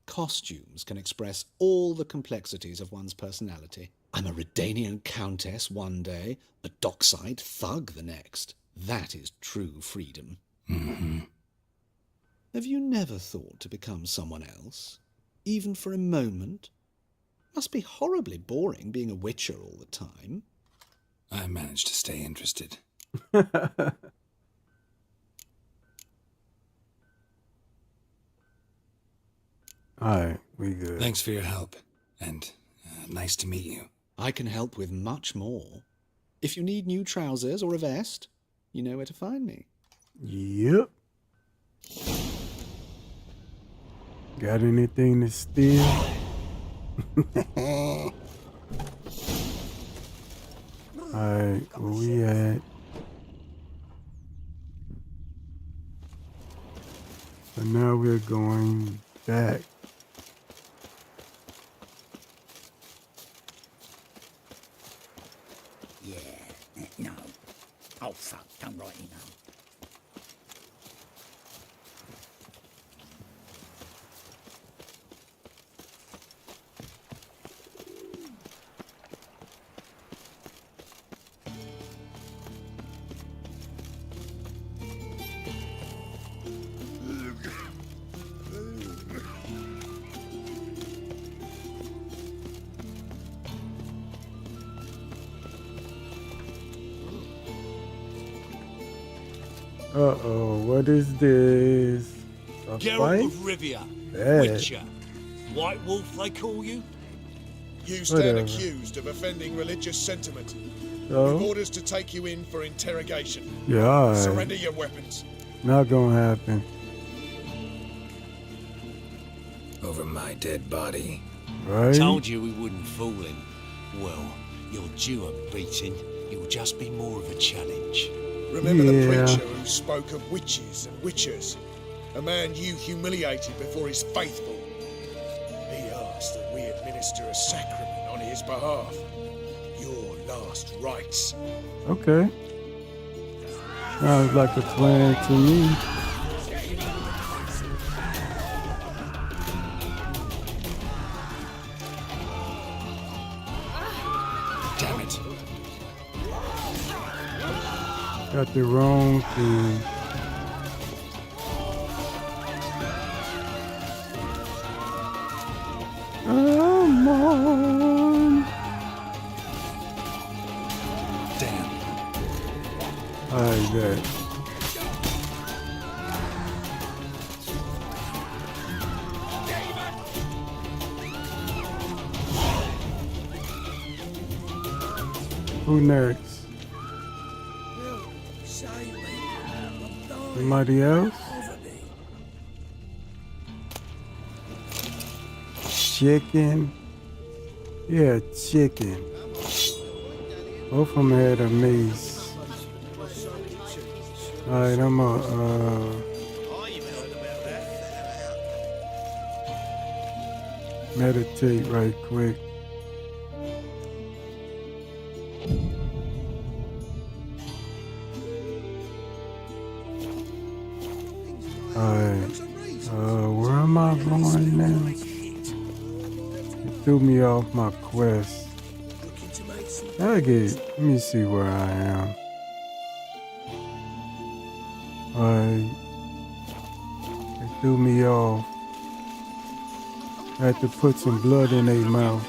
Costumes can express all the complexities of one's personality. I'm a Redanian countess one day, a dockside thug the next. That is true freedom. Mm-hmm. Have you never thought to become someone else? Even for a moment? Must be horribly boring being a witcher all the time. I managed to stay interested. Alright, we good. Thanks for your help, and nice to meet you. I can help with much more. If you need new trousers or a vest, you know where to find me. Yep. Got anything to steal? Alright, where we at? So now we're going back. No. Oh, fuck. Don't write email. Uh-oh, what is this? A Geralt fight? of Rivia, Bad. Witcher. White Wolf, they call you? You stand Whatever. accused of offending religious sentiment. So? With orders to take you in for interrogation. Yeah, alright. Surrender your weapons. Not gonna happen. Over my dead body. Right? Told you we wouldn't fool him. Well, you're due a beating. It will just be more of a challenge. Remember the Yeah. preacher who spoke of witches and witchers? A man you humiliated before his faithful. He asked that we administer a sacrament on his behalf. Your last rites. Okay. Sounds like a plan to me. Damn it. Got the wrong thing. Come on. Like that. Who next? Save me. I'm dying. Somebody else? Poverty. Chicken? Yeah, chicken. Both of them had a mace. Alright, I'm gonna meditate right quick. Alright, where am I going now? It threw me off my quest. Let me see where I am. Alright, it threw me off. I had to put some blood in their mouth.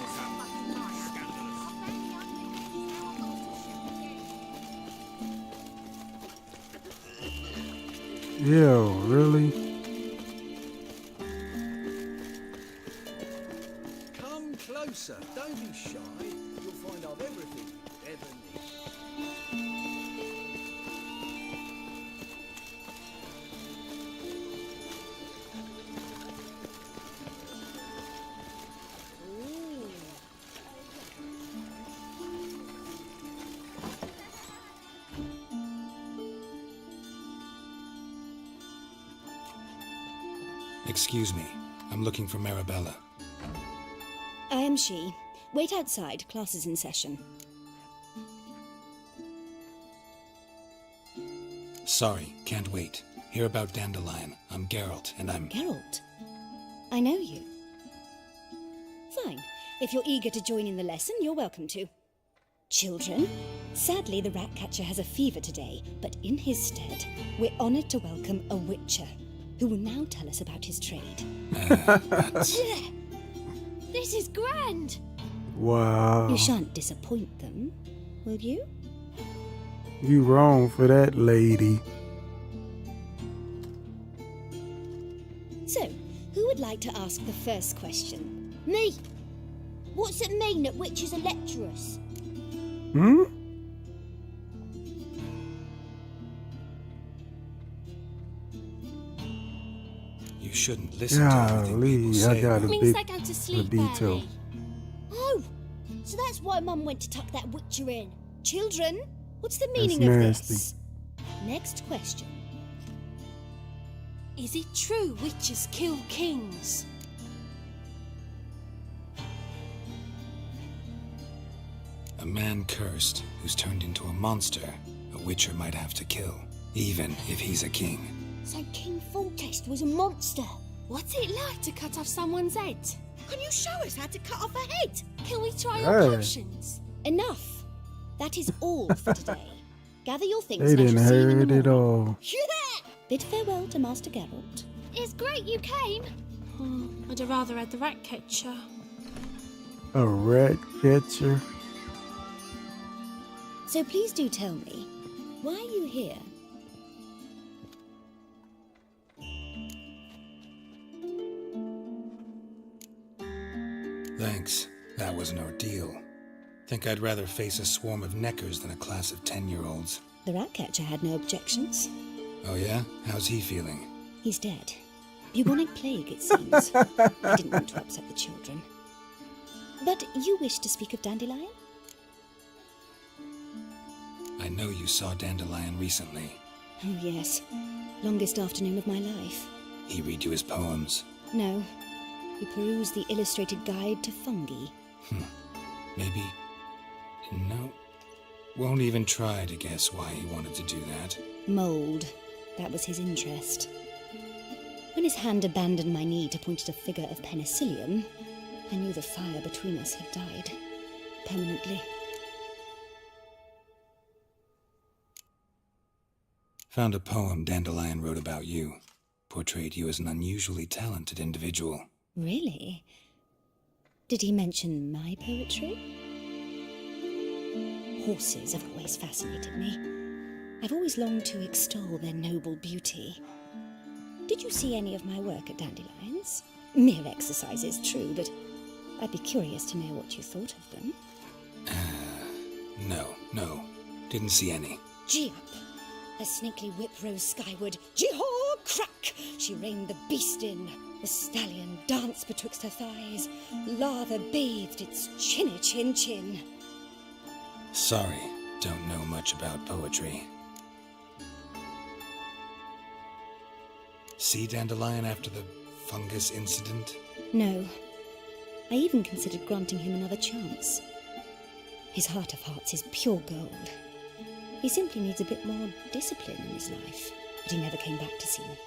Yo, really? Come closer. Don't be shy. You'll find I've everything you ever need. Excuse me. I'm looking for Marabella. I am she. Wait outside. Class is in session. Sorry, can't wait. Hear about Dandelion. I'm Geralt, and I'm... Geralt? I know you. Fine. If you're eager to join in the lesson, you're welcome to. Children, sadly the Ratcatcher has a fever today, but in his stead, we're honoured to welcome a Witcher, who will now tell us about his trade. That's... This is grand! Wow. You shan't disappoint them, will you? You wrong for that, lady. So, who would like to ask the first question? Me! What's it mean that witches are lecturers? Hmm? You shouldn't listen to everything people Golly, say. I got a It means big they go to sleep libido. early. Oh! So that's why Mum went to tuck that witcher in. Children, what's the That's meaning of nasty. this? Next question. Is it true witches kill kings? A man cursed who's turned into a monster, a witcher might have to kill, even if he's a king. So King Foltest was a monster. What's it like to cut off someone's head? Can you show us how to cut off a head? Can we try our Hey. potions? Enough. That is all for today. Gather your things They and I didn't shall see you in heard the it morning. all. Yeah! Bid farewell to Master Geralt. It's great you came. I'd have rather had the Ratcatcher. A rat catcher? So please do tell me, why are you here? Thanks. That was an ordeal. Think I'd rather face a swarm of neckers than a class of 10-year-olds. The Ratcatcher had no objections. Oh yeah? How's he feeling? He's dead. Bubonic plague, it seems. I didn't want to upset the children. But you wish to speak of Dandelion? I know you saw Dandelion recently. Oh, yes. Longest afternoon of my life. He read you his poems. No. He perused the illustrated guide to fungi. Maybe... No. Won't even try to guess why he wanted to do that. Mould. That was his interest. When his hand abandoned my knee to point at a figure of penicillium, I knew the fire between us had died. Permanently. Found a poem Dandelion wrote about you. Portrayed you as an unusually talented individual. Really? Did he mention my poetry? Horses have always fascinated me. I've always longed to extol their noble beauty. Did you see any of my work at Dandelions? Mere exercises, true, but I'd be curious to know what you thought of them. No. Didn't see any. Gee up! The snakely whip rose skyward. Gee-haw! Crack! She reined the beast in. The stallion danced betwixt her thighs. Lather bathed its chinny chin. Sorry, don't know much about poetry. See Dandelion after the fungus incident? No. I even considered granting him another chance. His heart of hearts is pure gold. He simply needs a bit more discipline in his life. But he never came back to see me.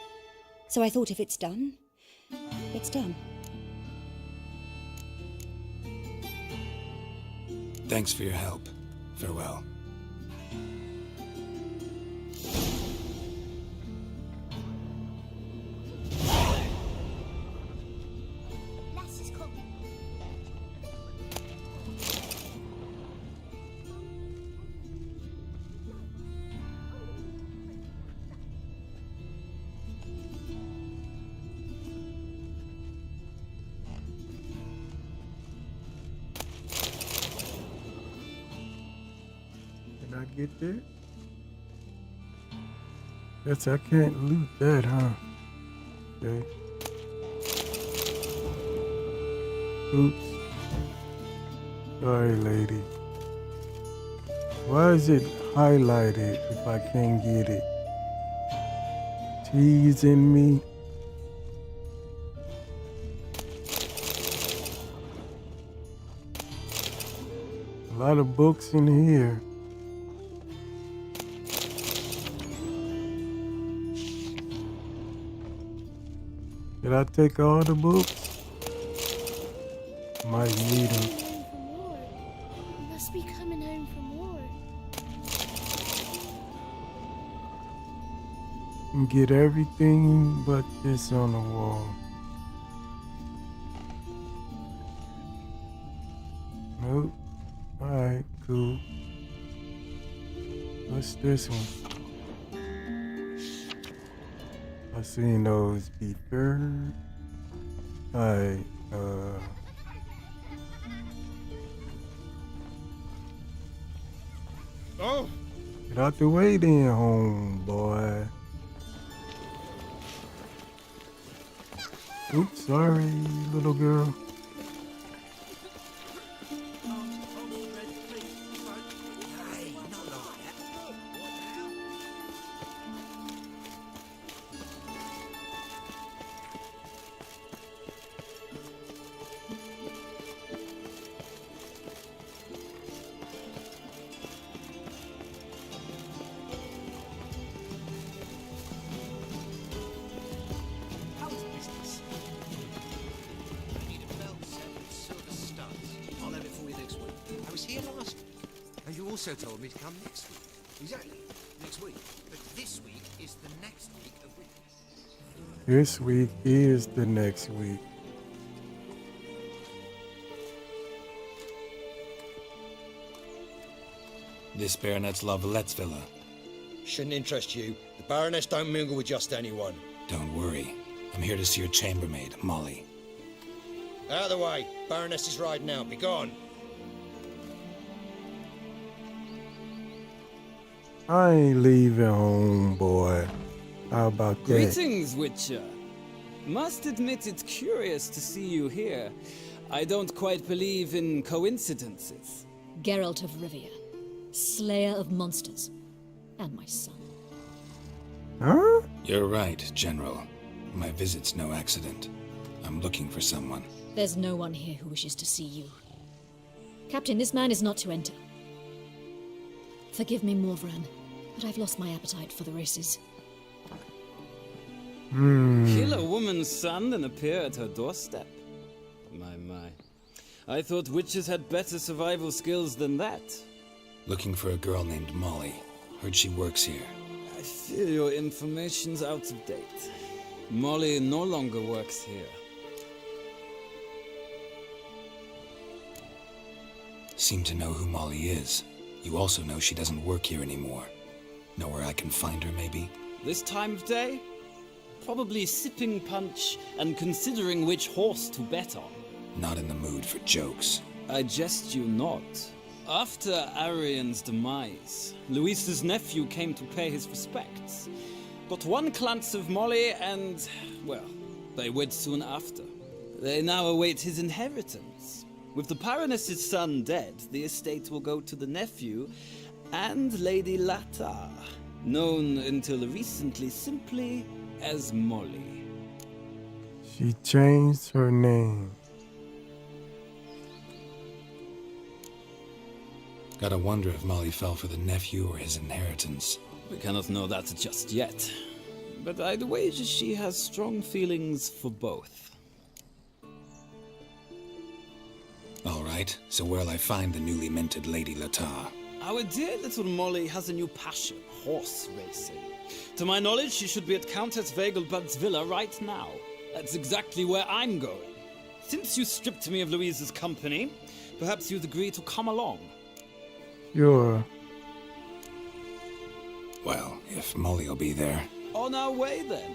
So I thought if it's done, it's done. Thanks for your help. Farewell. Lass is coming. Can I get there? Guess I can't loot that, huh? Okay. Oops. Sorry, lady. Why is it highlighted if I can't get it? Teasing me? A lot of books in here. Did I take all the books? Might need them. Must be coming home for more. Get everything but this on the wall. Nope. Alright, cool. What's this one? I seen those before. Alright, Oh, get out the way then, homeboy. Oops, sorry, little girl. How's business? I need a belt set with silver studs. I'll have it for you next week. I was here last week, and you also told me to come next week. Exactly, next week. But this week is the next week of weeks. This week is the next week. This Baronet's Lavallette's villa. Shouldn't interest you. The Baroness don't mingle with just anyone. Don't worry. I'm here to see your chambermaid, Molly. Out of the way. Baroness is riding out. Be gone. I ain't leaving home, boy. How about that? Greetings, Witcher. Must admit it's curious to see you here. I don't quite believe in coincidences. Geralt of Rivia, slayer of monsters, and my son. Huh? You're right, General. My visit's no accident. I'm looking for someone. There's no one here who wishes to see you. Captain, this man is not to enter. Forgive me, Morvran, but I've lost my appetite for the races. Kill a woman's son and appear at her doorstep? My. I thought witches had better survival skills than that. Looking for a girl named Molly. Heard she works here. I fear your information's out of date. Molly no longer works here. Seem to know who Molly is. You also know she doesn't work here anymore. Know where I can find her, maybe? This time of day? Probably sipping punch and considering which horse to bet on. Not in the mood for jokes. I jest you not. After Arian's demise, Luis's nephew came to pay his respects. Got one glance of Molly and, well, they wed soon after. They now await his inheritance. With the Baroness's son dead, the estate will go to the nephew and Lady Latar, known until recently simply as Molly. She changed her name. Gotta wonder if Molly fell for the nephew or his inheritance. We cannot know that just yet, but I'd wager she has strong feelings for both. All right, so where'll I find the newly minted Lady Latar? Our dear little Molly has a new passion, horse racing. To my knowledge, she should be at Countess Vegelbud's villa right now. That's exactly where I'm going. Since you stripped me of Louise's company, perhaps you'd agree to come along. Sure. Well, if Molly'll be there. On our way, then.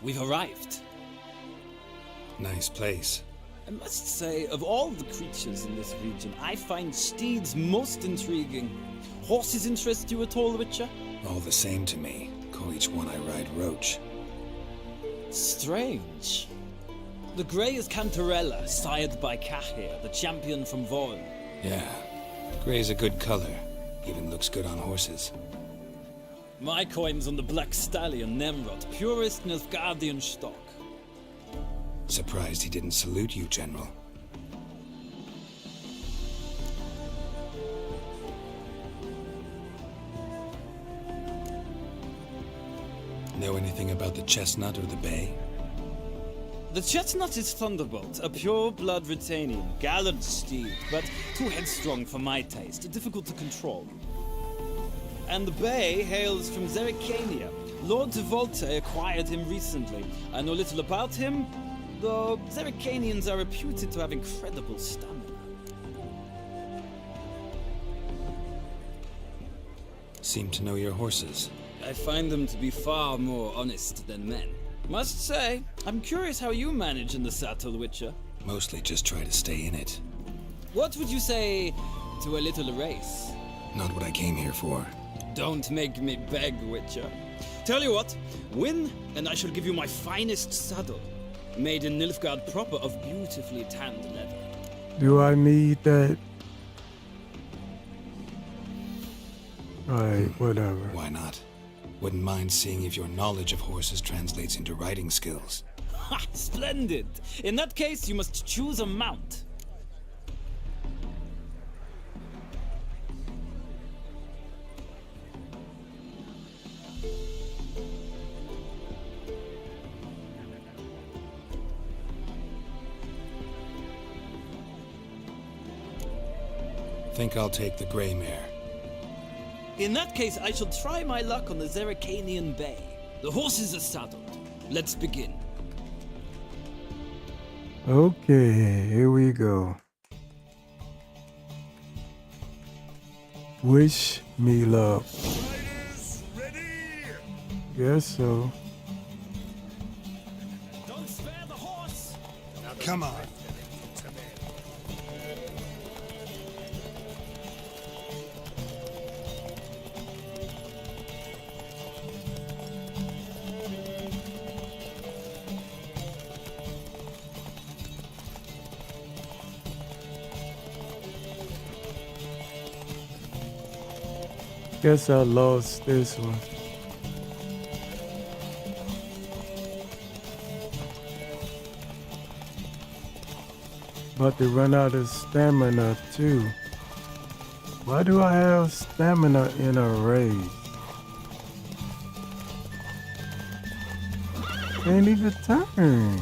We've arrived. Nice place. I must say, of all the creatures in this region, I find steeds most intriguing. Horses interest you at all, Witcher? All the same to me. Call each one I ride Roach. Strange. The grey is Cantarella, sired by Cahir, the champion from Vorn. Yeah. Gray's a good color. Even looks good on horses. My coin's on the black stallion, Nemrod, purest Nilfgaardian stock. Surprised he didn't salute you, General. Know anything about the chestnut or the bay? The chestnut is Thunderbolt, a pure-blood Retanian, gallant steed, but too headstrong for my taste, difficult to control. And the bay hails from Zericania. Lord de Volte acquired him recently. I know little about him, though Zericanians are reputed to have incredible stamina. Seem to know your horses. I find them to be far more honest than men. Must say, I'm curious how you manage in the saddle, Witcher. Mostly just try to stay in it. What would you say to a little race? Not what I came here for. Don't make me beg, Witcher. Tell you what, win, and I shall give you my finest saddle. Made in Nilfgaard proper of beautifully tanned leather. Do I need that? Right, whatever. Why not? Wouldn't mind seeing if your knowledge of horses translates into riding skills. Ha! Splendid! In that case, you must choose a mount. Think I'll take the gray mare. In that case, I shall try my luck on the Zericanian Bay. The horses are saddled. Let's begin. Okay, here we go. Wish me luck. Riders, ready? Guess so. Don't spare the horse! Now Come on. Guess I lost this one. About to run out of stamina too. Why do I have stamina in a race? Can't even turn.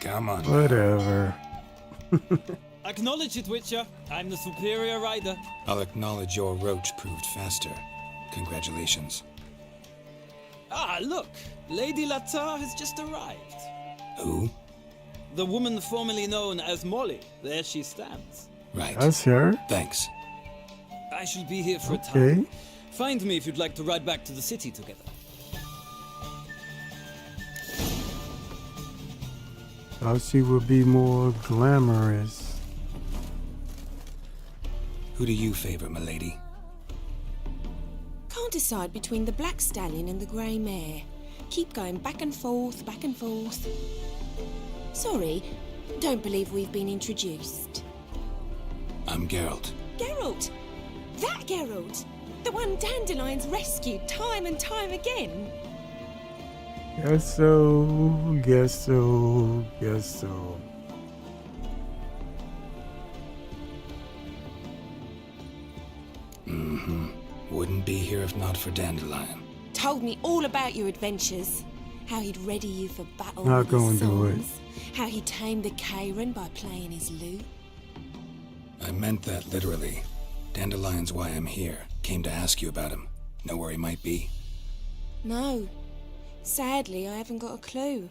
Come on. Whatever. Acknowledge it, Witcher. I'm the superior rider. I'll acknowledge your roach proved faster. Congratulations. Ah, look! Lady Latar has just arrived. Who? The woman formerly known as Molly. There she stands. Right. That's her. Thanks. I shall be here for a Okay. time. Find me if you'd like to ride back to the city together. Thought she would be more glamorous. Who do you favor, milady? Can't decide between the black stallion and the grey mare. Keep going back and forth, back and forth. Sorry, don't believe we've been introduced. I'm Geralt. Geralt! That Geralt! The one Dandelion's rescued time and time again. Guess so, guess so, guess so. Mm-hmm. Wouldn't be here if not for Dandelion. Told me all about your adventures. How he'd ready you for battle Not with his gonna do it. songs. How he tamed the Karen by playing his lute. I meant that literally. Dandelion's why I'm here. Came to ask you about him. Know where he might be? No. Sadly, I haven't got a clue.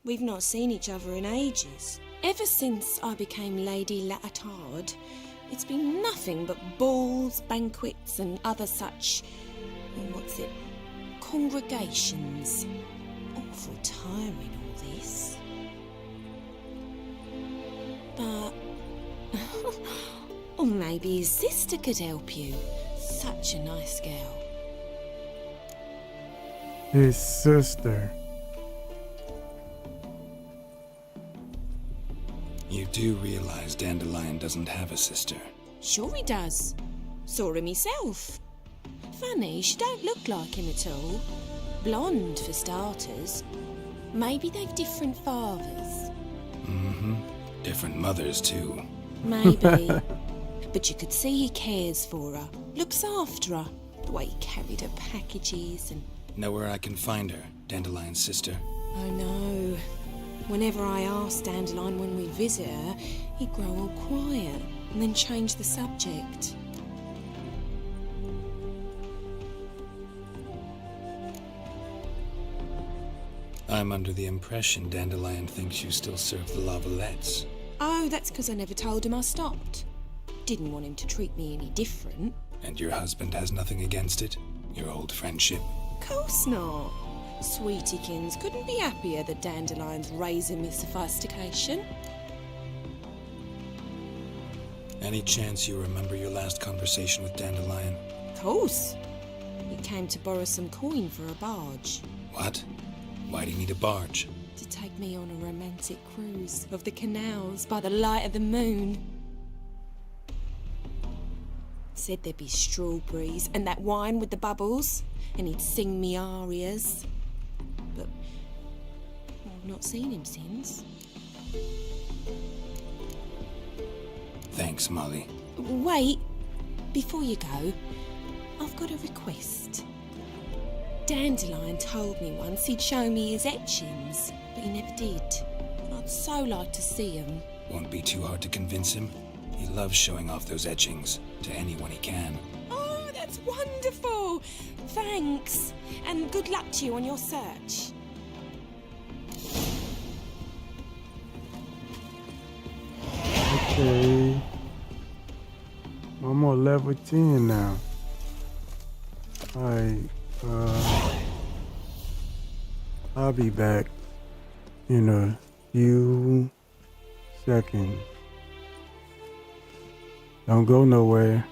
We've not seen each other in ages. Ever since I became Lady Latard, it's been nothing but balls, banquets, and other such... congregations. Awful tiring, all this. But... or maybe his sister could help you. Such a nice girl. His sister. You do realize Dandelion doesn't have a sister. Sure he does. Saw him myself. Funny, she don't look like him at all. Blonde, for starters. Maybe they've different fathers. Mm-hmm. Different mothers, too. Maybe. But you could see he cares for her. Looks after her. The way he carried her packages and... Know where I can find her, Dandelion's sister? Oh no. Whenever I asked Dandelion when we'd visit her, he'd grow all quiet and then change the subject. I'm under the impression Dandelion thinks you still serve the Lavalettes. Oh, that's because I never told him I stopped. Didn't want him to treat me any different. And your husband has nothing against it? Your old friendship? Course not. Sweetykins couldn't be happier that Dandelion's raising me sophistication. Any chance you remember your last conversation with Dandelion? Course. He came to borrow some coin for a barge. What? Why do you need a barge? To take me on a romantic cruise of the canals by the light of the moon. Said there'd be strawberries and that wine with the bubbles, and he'd sing me arias. But I've not seen him since. Thanks, Molly. Wait, before you go, I've got a request. Dandelion told me once he'd show me his etchings, but he never did. I'd so like to see them. Won't be too hard to convince him. He loves showing off those etchings to anyone he can. Oh, that's wonderful! Thanks, and good luck to you on your search. Okay. I'm on level 10 now. Alright, I'll be back in a few seconds. Don't go nowhere.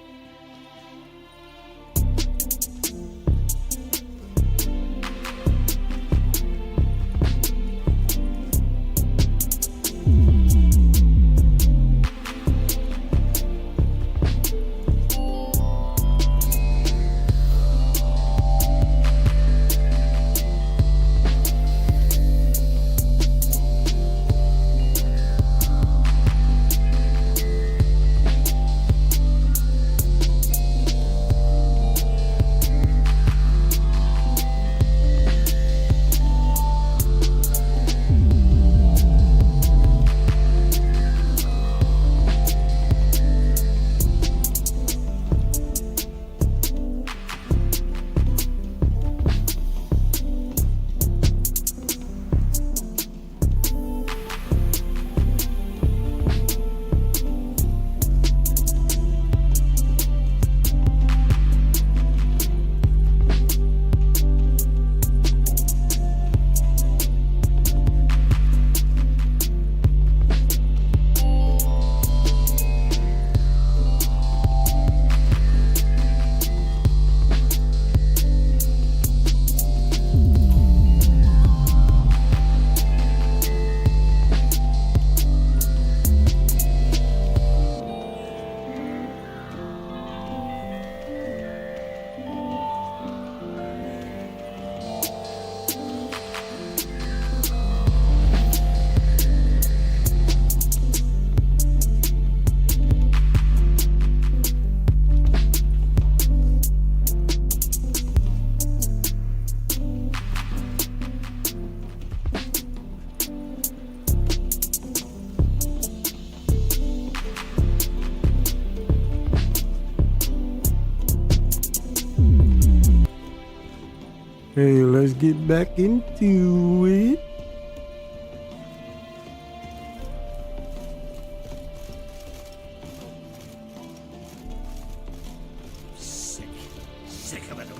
Okay, let's get back into it. Sick of it all.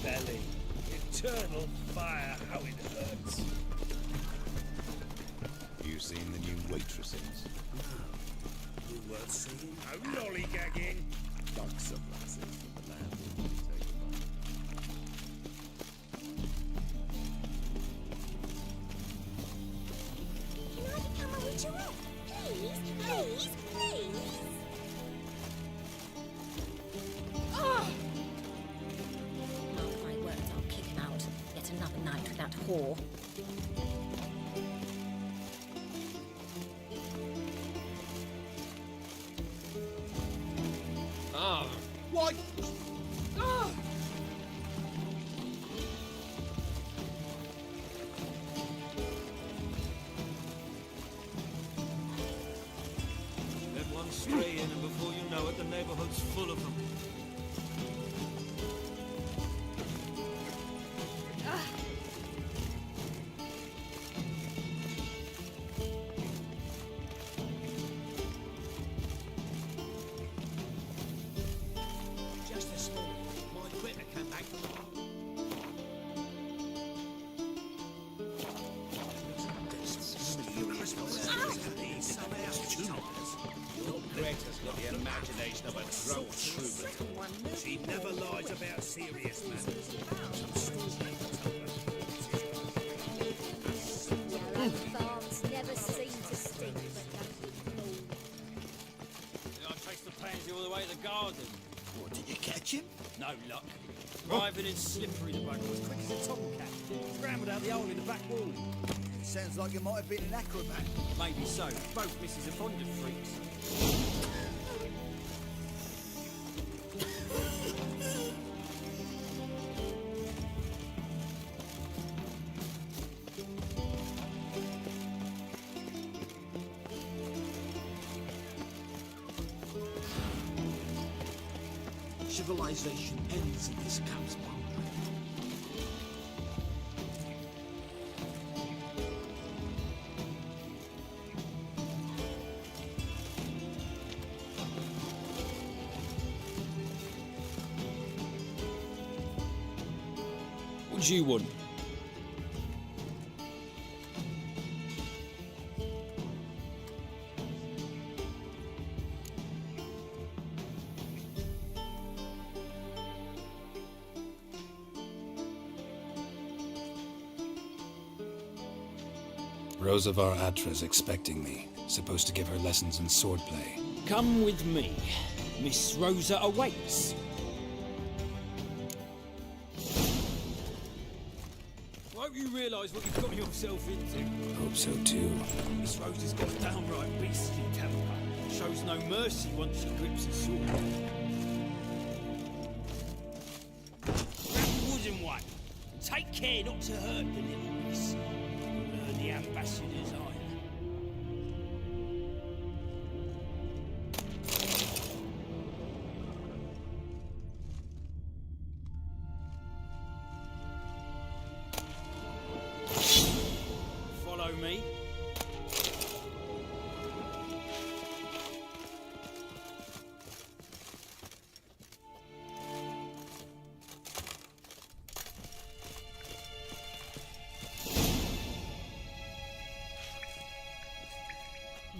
Belly. Eternal fire, how it hurts. You seen the new waitresses? Who worth seeing? No lollygagging. Buxom lasses from the land will be taken by. Can I become a witcher? Please, please, please. Mark my words, I'll kick him out. Yet another night with that whore. Why? Let one stray in, and before you know it, the neighborhood's full of them. Just this morning, my critter came back. Your Greta's got the imagination of a drunk troubadour. She never lies about serious matters. Yellow farms never seem to stink, but don't be fooled. I chased the pansy all the way to the garden. What, did you catch him? No luck. Driving in slippery, the bugger was quick as a tomcat. Scrambled out the hole in the back wall. Sounds like you might have been an acrobat. Maybe so. Both misses are fond of freaks. Civilization ends in this camp's boundary. What do you want? Rosavar Atra's expecting me. Supposed to give her lessons in swordplay. Come with me. Miss Rosa awaits. I hope you realise what you've got yourself into. Hope so too. Miss Rosa's got a downright beastly temper. Shows no mercy once she grips a sword. Grab the wooden one. Take care not to hurt the little miss. You'll learn the ambassador's ire. Follow me.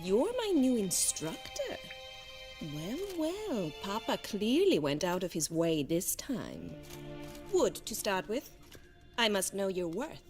You're my new instructor. Well, Papa clearly went out of his way this time. Wood, to start with. I must know your worth.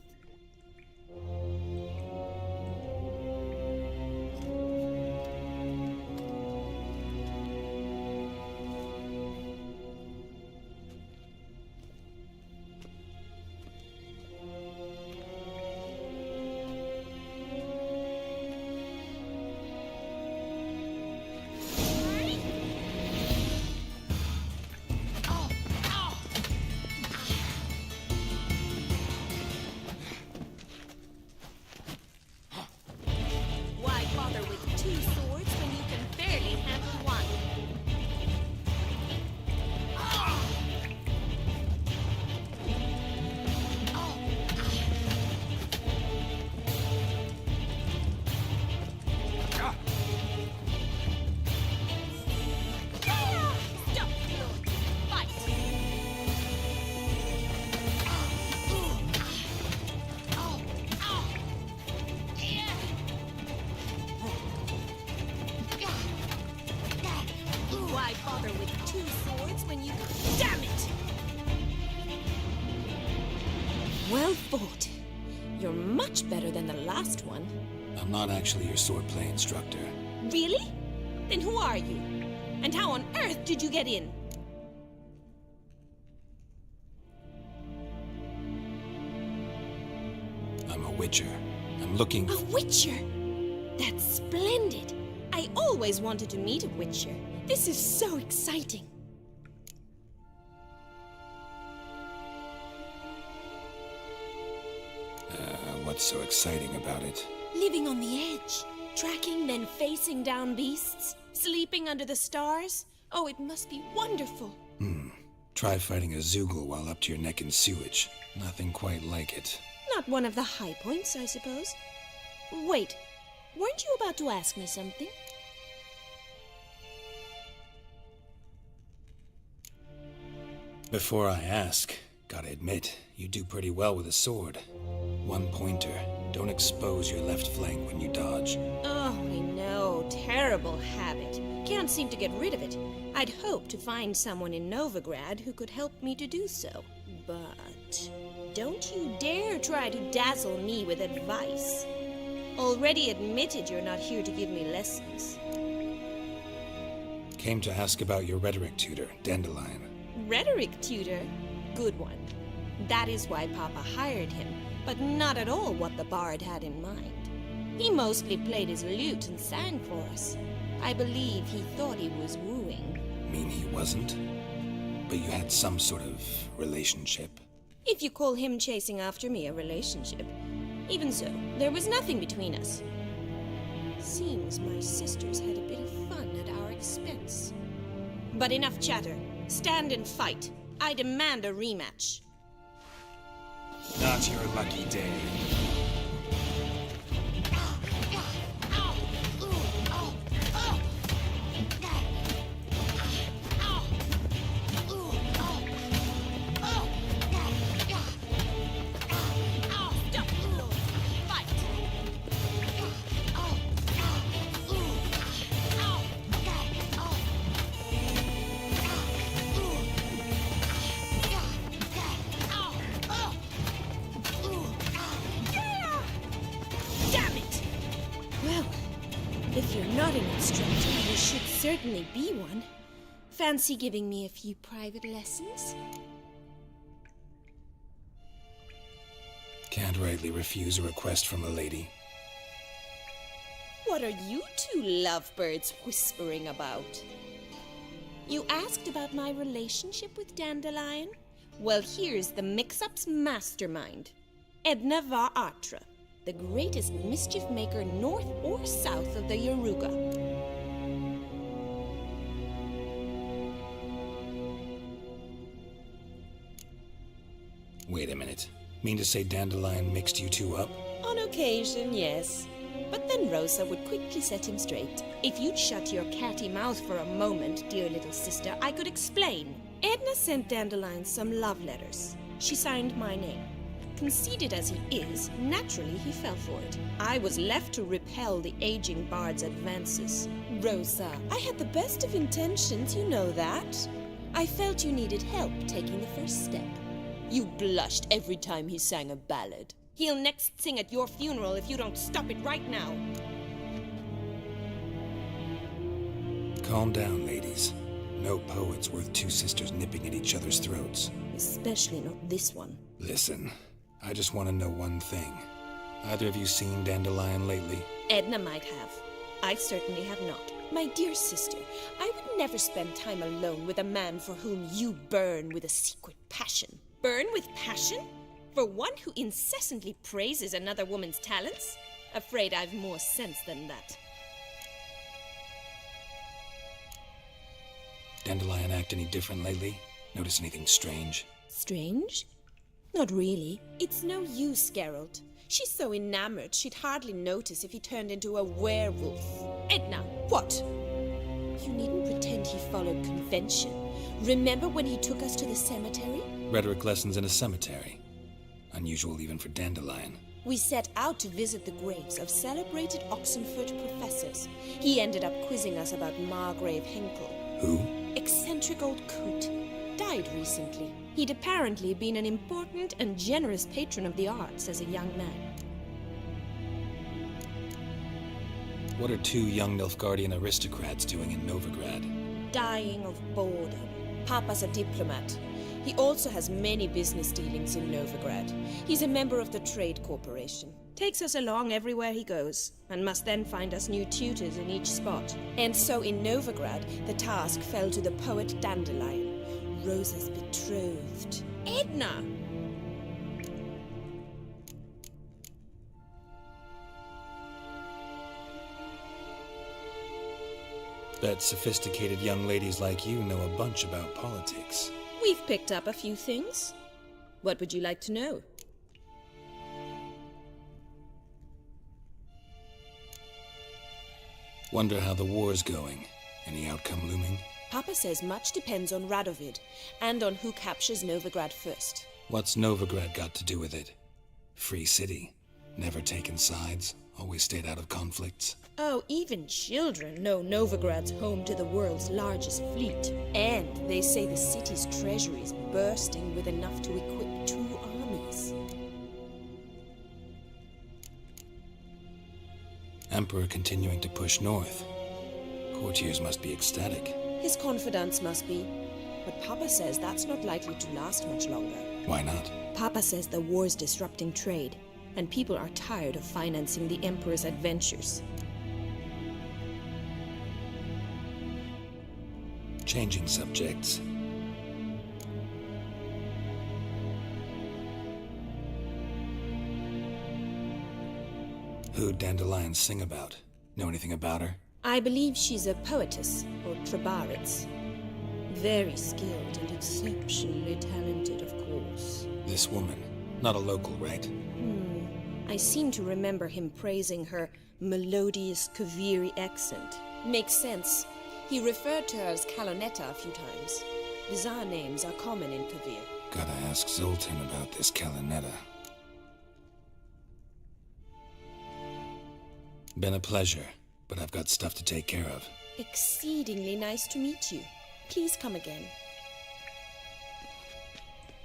Why bother with two swords when you can barely handle one? Stop, Lord. Fight! Why bother with two swords when you can... Damn it! Well fought. You're much better than the last one. I'm not actually your swordplay instructor. Really? Then who are you? And how on earth did you get in? I'm a witcher. I'm looking... A witcher? That's splendid. I always wanted to meet a witcher. This is so exciting. What's so exciting about it? Living on the edge. Tracking, then facing down beasts. Sleeping under the stars. Oh, it must be wonderful. Try fighting a Zoogle while up to your neck in sewage. Nothing quite like it. Not one of the high points, I suppose. Wait, weren't you about to ask me something? Before I ask, gotta admit, you do pretty well with a sword. One pointer. Don't expose your left flank when you dodge. Oh, I know. Terrible habit. Can't seem to get rid of it. I'd hoped to find someone in Novigrad who could help me to do so. But don't you dare try to dazzle me with advice. Already admitted you're not here to give me lessons. Came to ask about your rhetoric tutor, Dandelion. Rhetoric tutor? Good one. That is why Papa hired him, but not at all what the bard had in mind. He mostly played his lute and sang for us. I believe he thought he was wooing. Mean he wasn't? But you had some sort of relationship? If you call him chasing after me a relationship. Even so, there was nothing between us. Seems my sisters had a bit of fun at our expense. But enough chatter. Stand and fight. I demand a rematch. Not your lucky day. If you're not an instructor, you should certainly be one. Fancy giving me a few private lessons? Can't rightly refuse a request from a lady. What are you two lovebirds whispering about? You asked about my relationship with Dandelion? Well, here's the mix-up's mastermind. Edna va Atra, the greatest mischief maker north or south of the Yaruga. Wait a minute. Mean to say Dandelion mixed you two up? On occasion, yes. But then Rosa would quickly set him straight. If you'd shut your catty mouth for a moment, dear little sister, I could explain. Edna sent Dandelion some love letters. She signed my name. Conceited as he is, naturally he fell for it. I was left to repel the aging bard's advances. Rosa, I had the best of intentions, you know that. I felt you needed help taking the first step. You blushed every time he sang a ballad. He'll next sing at your funeral if you don't stop it right now. Calm down, ladies. No poet's worth two sisters nipping at each other's throats. Especially not this one. Listen, I just want to know one thing. Either of you seen Dandelion lately? Edna might have. I certainly have not. My dear sister, I would never spend time alone with a man for whom you burn with a secret passion. Burn with passion? For one who incessantly praises another woman's talents? Afraid I've more sense than that. Dandelion act any different lately? Notice anything strange? Strange? Not really. It's no use, Geralt. She's so enamored she'd hardly notice if he turned into a werewolf. Edna, what? You needn't pretend he followed convention. Remember when he took us to the cemetery? Rhetoric lessons in a cemetery. Unusual even for Dandelion. We set out to visit the graves of celebrated Oxenford professors. He ended up quizzing us about Margrave Henkel. Who? Eccentric old coot. Died recently. He'd apparently been an important and generous patron of the arts as a young man. What are two young Nilfgaardian aristocrats doing in Novigrad? Dying of boredom. Papa's a diplomat. He also has many business dealings in Novigrad. He's a member of the Trade Corporation. Takes us along everywhere he goes, and must then find us new tutors in each spot. And so in Novigrad, the task fell to the poet Dandelion, Rosa's betrothed. Edna! Bet sophisticated young ladies like you know a bunch about politics. We've picked up a few things. What would you like to know? Wonder how the war's going. Any outcome looming? Papa says much depends on Radovid, and on who captures Novigrad first. What's Novigrad got to do with it? Free city. Never taken sides. Always stayed out of conflicts. Oh, even children know Novigrad's home to the world's largest fleet. And they say the city's treasury is bursting with enough to equip 2 armies. Emperor continuing to push north. Courtiers must be ecstatic. His confidants must be. But Papa says that's not likely to last much longer. Why not? Papa says the war's disrupting trade, and people are tired of financing the Emperor's adventures. Changing subjects. Who'd Dandelion sing about? Know anything about her? I believe she's a poetess, or Trebaritz. Very skilled and exceptionally talented, of course. This woman. Not a local, right? I seem to remember him praising her melodious Kaviri accent. Makes sense. He referred to her as Kalonetta a few times. Bizarre names are common in Kavir. Gotta ask Zoltan about this Kalonetta. Been a pleasure, but I've got stuff to take care of. Exceedingly nice to meet you. Please come again.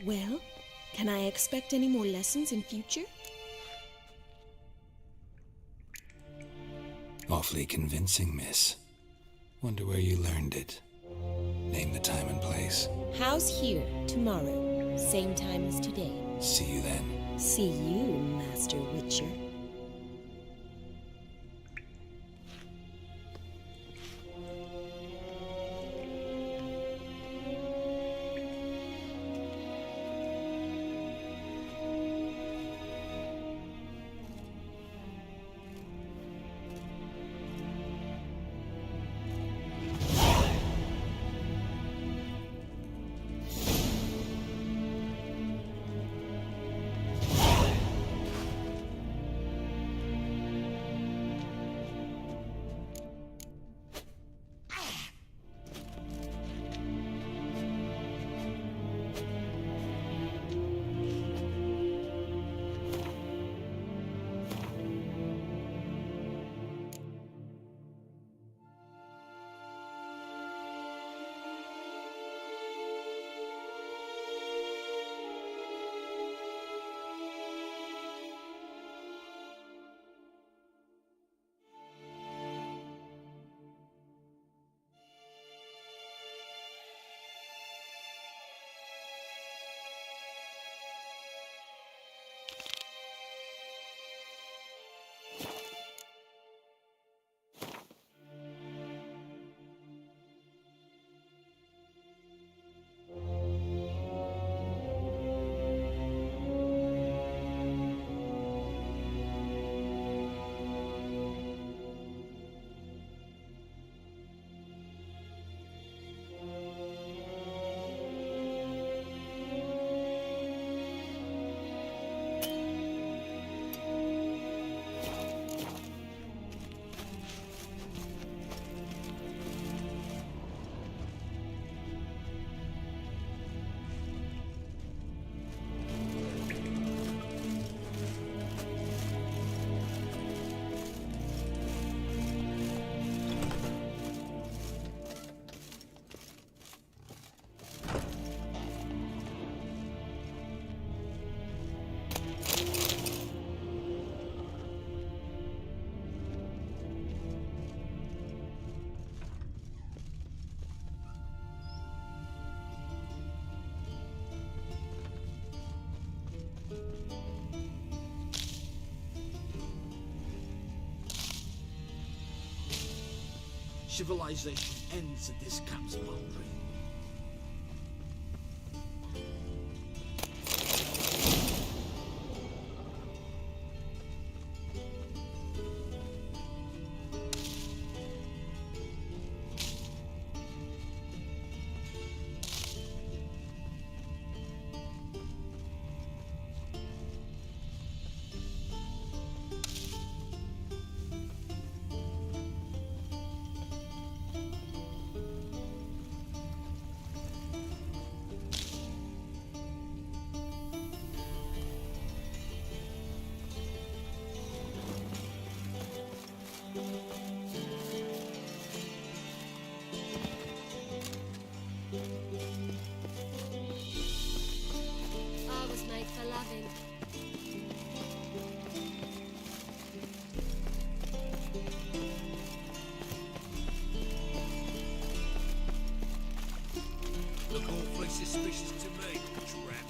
Well, can I expect any more lessons in future? Awfully convincing, miss. Wonder where you learned it. Name the time and place. House here, tomorrow. Same time as today. See you then. See you, Master Witcher. Civilization ends at this cat's boundary. I was made for loving. Look awfully suspicious to me, tramp.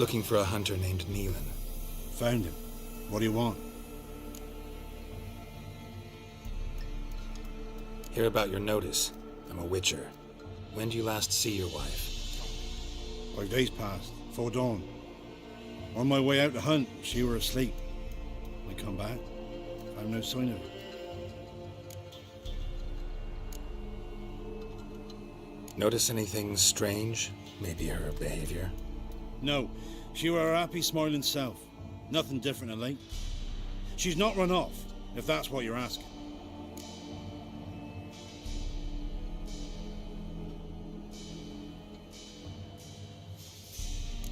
Looking for a hunter named Neelan. Found him. What do you want? Hear about your notice. I'm a witcher. When did you last see your wife? 5 days passed, 'fore dawn. On my way out to hunt, she were asleep. I come back, found no sign of her. Notice anything strange? Maybe her behavior? No, she were her happy, smiling self. Nothing different of late. She's not run off, if that's what you're asking.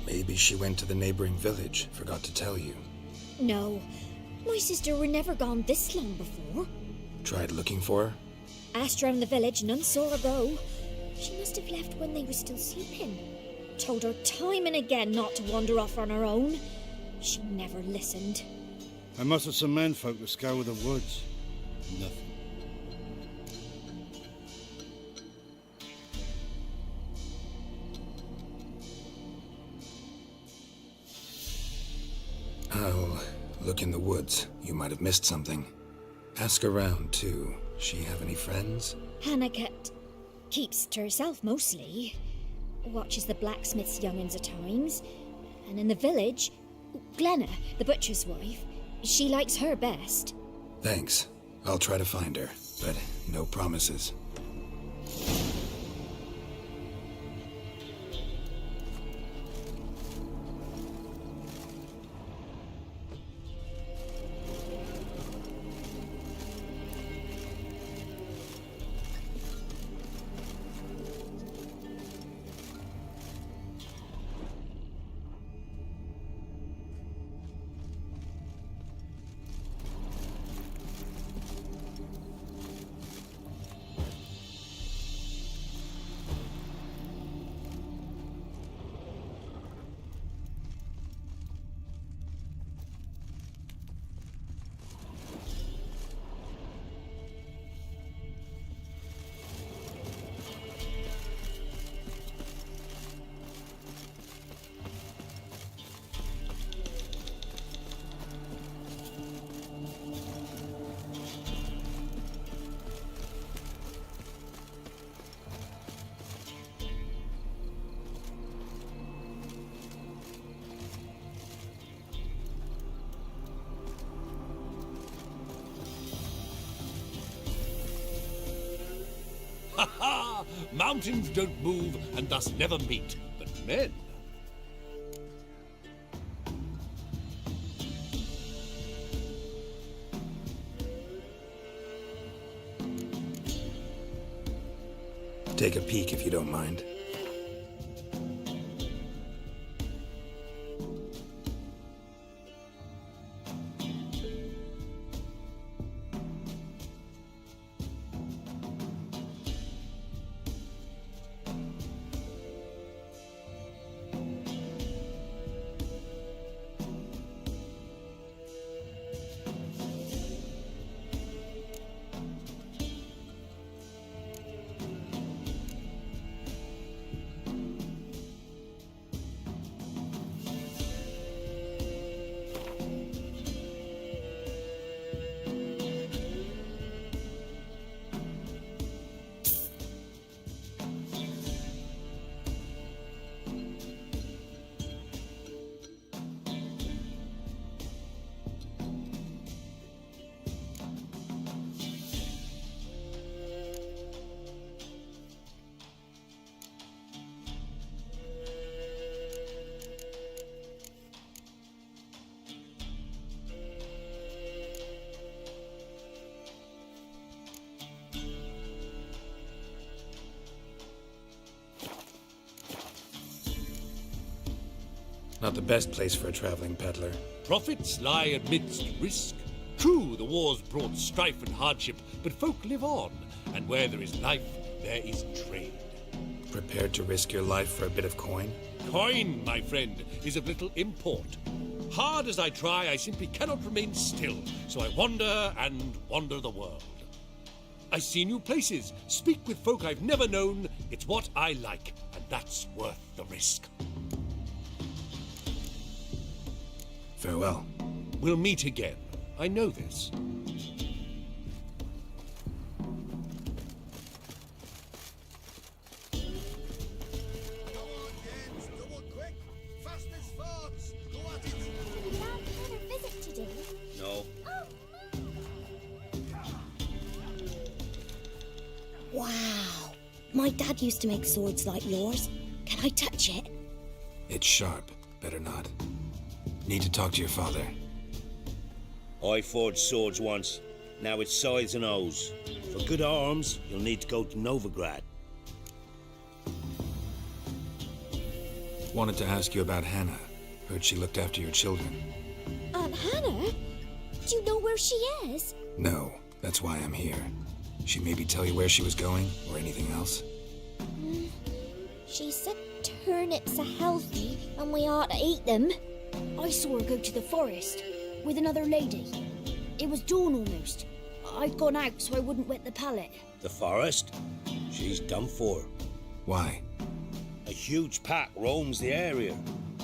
Maybe she went to the neighboring village, forgot to tell you. No, my sister were never gone this long before. Tried looking for her? Asked round the village, none saw her go. She must have left when they were still sleeping. Told her time and again not to wander off on her own. She never listened. I mustered some menfolk to scour the woods. Nothing. I'll look in the woods. You might have missed something. Ask around, too. She have any friends? Hannah keeps to herself mostly. Watches the blacksmith's young'uns at times. And in the village, Glenna, the butcher's wife, she likes her best. Thanks. I'll try to find her, but no promises. Ha ha! Mountains don't move and thus never meet, but men. Take a peek if you don't mind. Not the best place for a traveling peddler. Profits lie amidst risk. True, the war's brought strife and hardship, but folk live on, and where there is life, there is trade. Prepared to risk your life for a bit of coin? Coin, my friend, is of little import. Hard as I try, I simply cannot remain still, so I wander and wander the world. I see new places, speak with folk I've never known. It's what I like, and that's worth the risk. Farewell. We'll meet again. I know this. No. Wow. My dad used to make swords like yours. Can I touch it? It's sharp. Better not. Need to talk to your father. I forged swords once. Now it's scythes and hoes. For good arms, you'll need to go to Novigrad. Wanted to ask you about Hannah. Heard she looked after your children. Aunt Hannah? Do you know where she is? No, that's why I'm here. She maybe tell you where she was going, or anything else? She said turnips are healthy and we ought to eat them. I saw her go to the forest with another lady. It was dawn almost. I'd gone out so I wouldn't wet the pallet. The forest? She's done for. Why? A huge pack roams the area.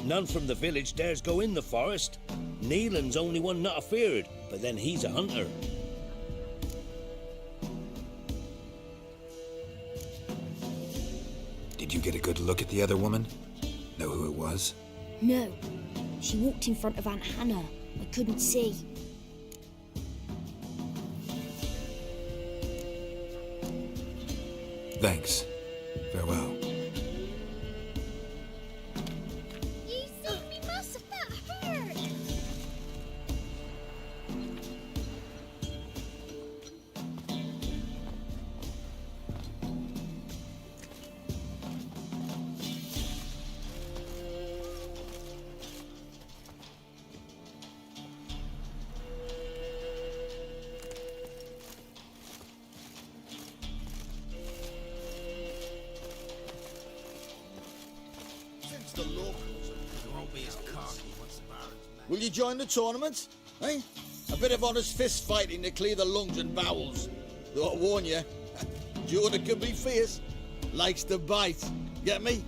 None from the village dares go in the forest. Neelan's only one not afeared, but then he's a hunter. Did you get a good look at the other woman? Know who it was? No. She walked in front of Aunt Hannah. I couldn't see. Thanks. Farewell. You see me muscle, that hurt. The locals won't be as cocky once the Baron's mad. Will you join the tournament? Eh? A bit of honest fist fighting to clear the lungs and bowels. Though I warn you, Jonah can be fierce. Likes to bite. Get me?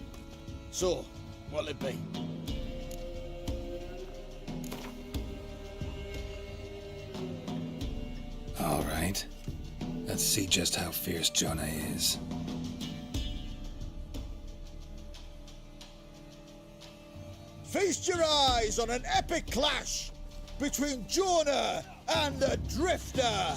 So, what'll it be? All right. Let's see just how fierce Jonah is. Feast your eyes on an epic clash between Jonah and the Drifter.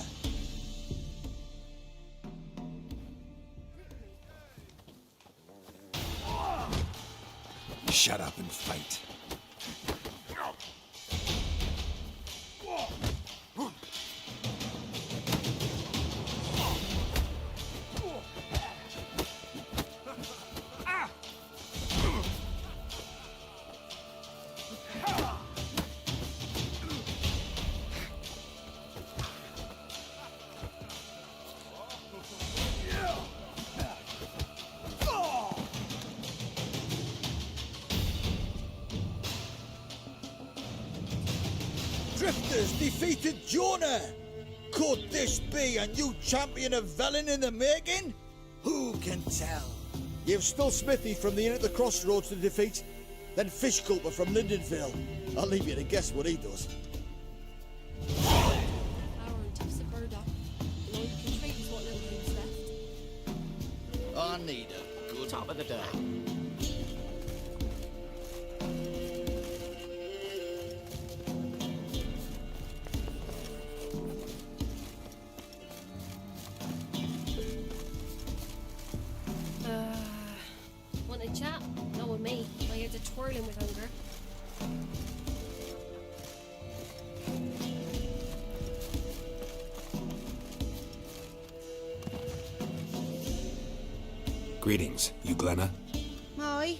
Shut up and fight. Drifters defeated Jonah. Could this be a new champion of Velen in the making? Who can tell? You've still Smithy from the Inn at the Crossroads to defeat, then Fishculper from Lindenville. I'll leave you to guess what he does. I need a good top of the day. Want a chat? Not with me. My ears are twirling with hunger. Greetings, you Glenna. Aye.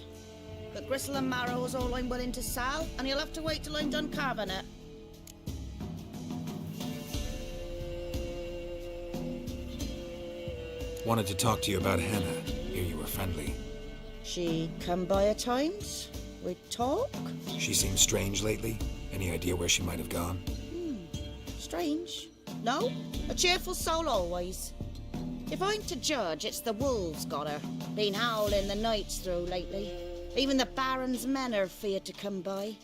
But gristle and marrow is all I'm willing to sell, and you'll have to wait till I'm done carving it. Wanted to talk to you about Hannah. Hear you were friendly. She come by at times. We talk. She seems strange lately. Any idea where she might have gone? Strange. No, a cheerful soul always. If I'm to judge, it's the wolves got her. Been howling the nights through lately. Even the Baron's men are feared to come by.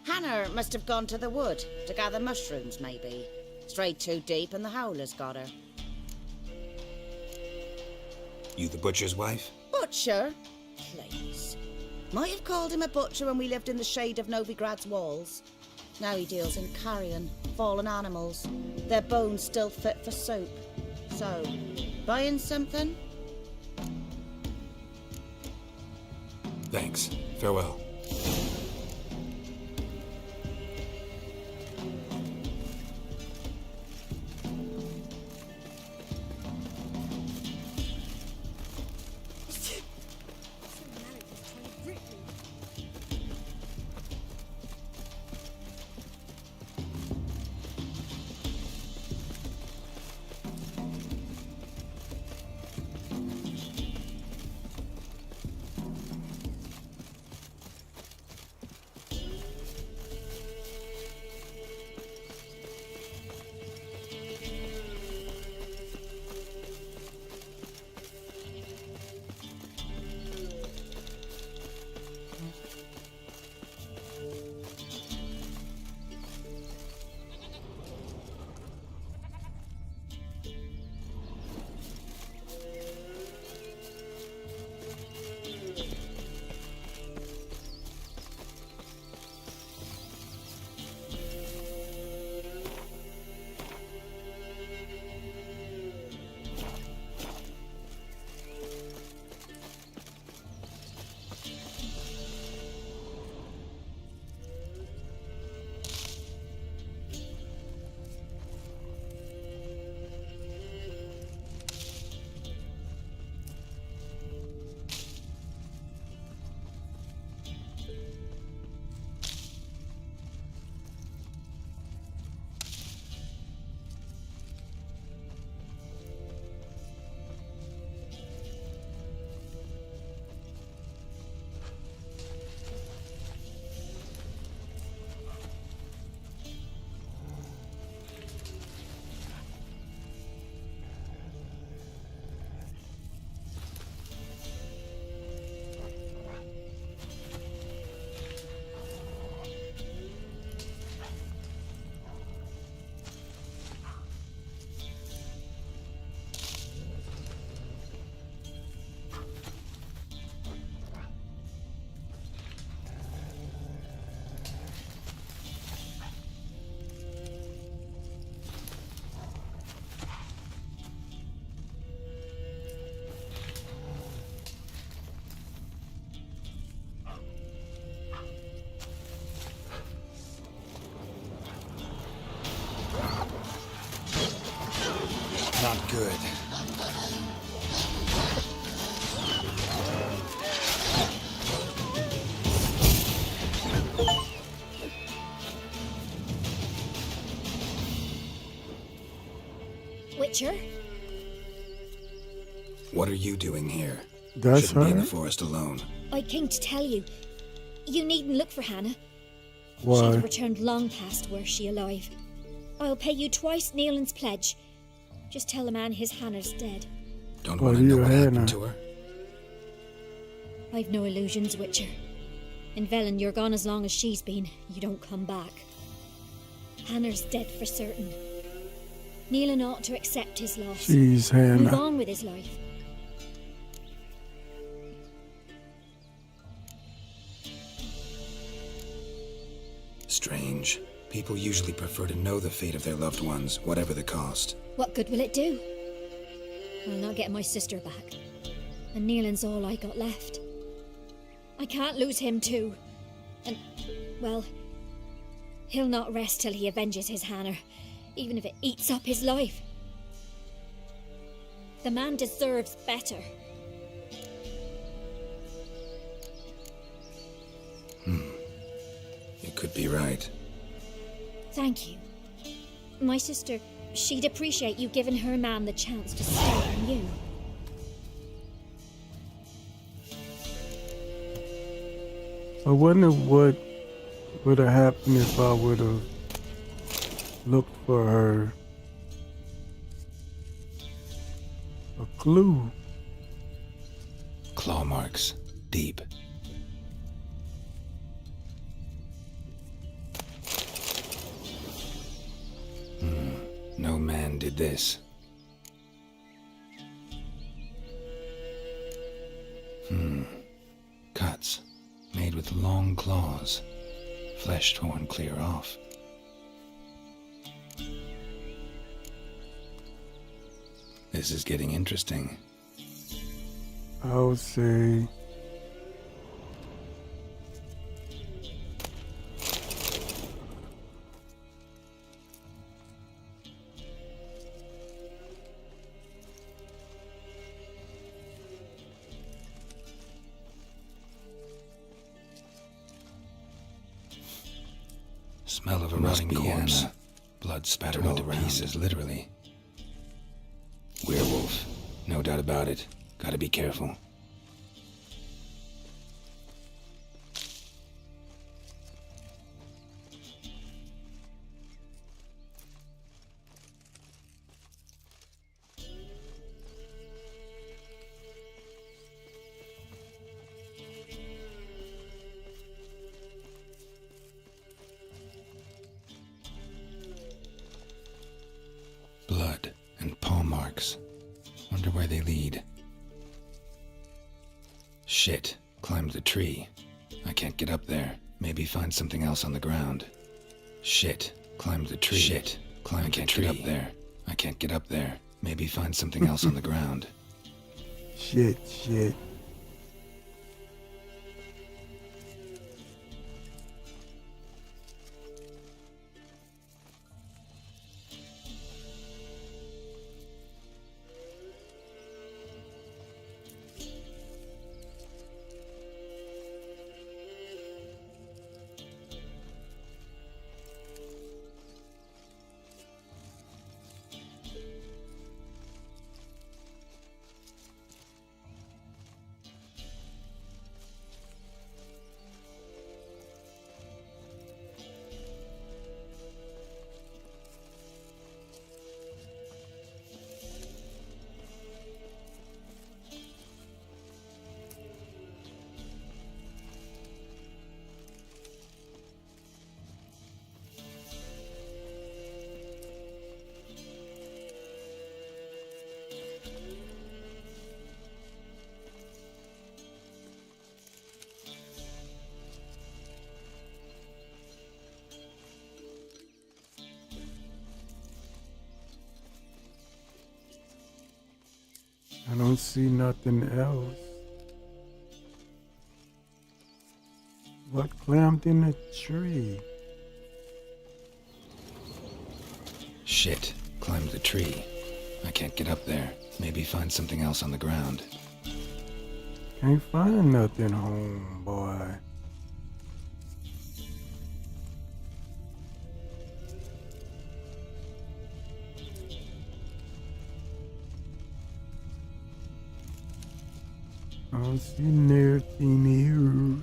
Hannah must have gone to the wood to gather mushrooms, maybe. Strayed too deep and the howlers got her. You the butcher's wife? Butcher? Please. Might have called him a butcher when we lived in the shade of Novigrad's walls. Now he deals in carrion, fallen animals. Their bones still fit for soup. So, buying something? Thanks. Farewell. Not good. Witcher? What are you doing here? That's Shouldn't be in her? the forest alone. I came to tell you. You needn't look for Hannah. Why? She'd have returned long past were she alive. I'll pay you twice Neelan's pledge. Just tell the man his Hannah's dead. Don't What want are to know you, what Hannah? happened to her. I've no illusions, Witcher. In Velen, you're gone as long as she's been. You don't come back. Hannah's dead for certain. Neelan ought to accept his loss. Jeez, Hannah. Move on with his life. Strange. People usually prefer to know the fate of their loved ones, whatever the cost. What good will it do? I'll not get my sister back. And Neelan's all I got left. I can't lose him too. And, well, he'll not rest till he avenges his Hannah, even if it eats up his life. The man deserves better. You could be right. Thank you. My sister, she'd appreciate you giving her man the chance to stay on you. I wonder what would have happened if I would have looked for her. A clue. Claw marks. Deep. No man did this. Cuts, made with long claws, flesh torn clear off. This is getting interesting. I'll say. Smell of a rotting corpse. Blood spattered all to pieces, literally. Werewolf. No doubt about it. Gotta be careful. Blood and paw marks. Wonder where they lead. Shit. Climbed the tree. I can't get up there. Maybe find something else on the ground. Shit. Climbed the tree. Shit. Climbed the tree. I can't get up there. I can't get up there. Maybe find something else on the ground. Shit. I don't see nothing else. What climbed in the tree? Shit. Climbed the tree. I can't get up there. Maybe find something else on the ground. Can't find nothing, homeboy. I don't see nothing here.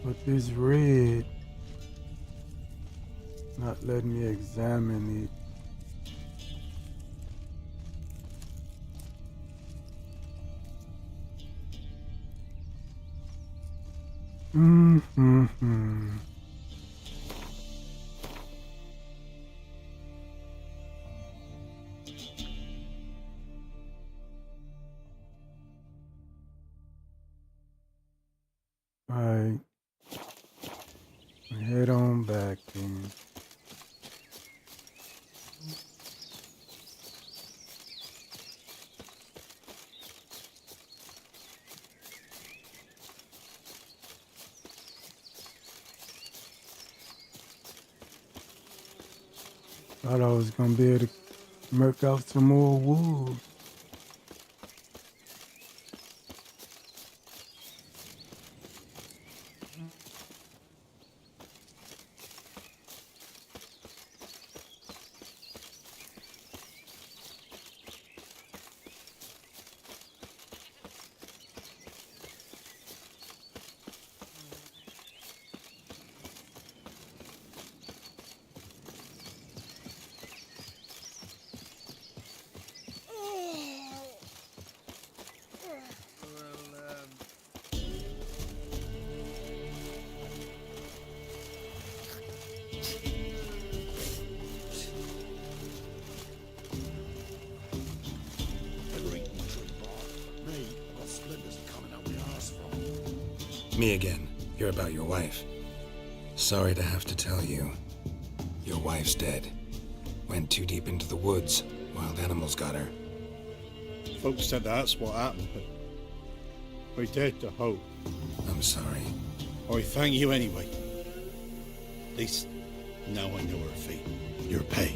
But this red not letting me examine it. Alright. Head on back then. Thought I was gonna be able to murk out some more wood. me again. You're about your wife. Sorry to have to tell you. Your wife's dead. Went too deep into the woods. Wild animals got her. Folks said that's what happened, but we dared to hope. I'm sorry. I thank you anyway. At least now I know her fate. Your pay.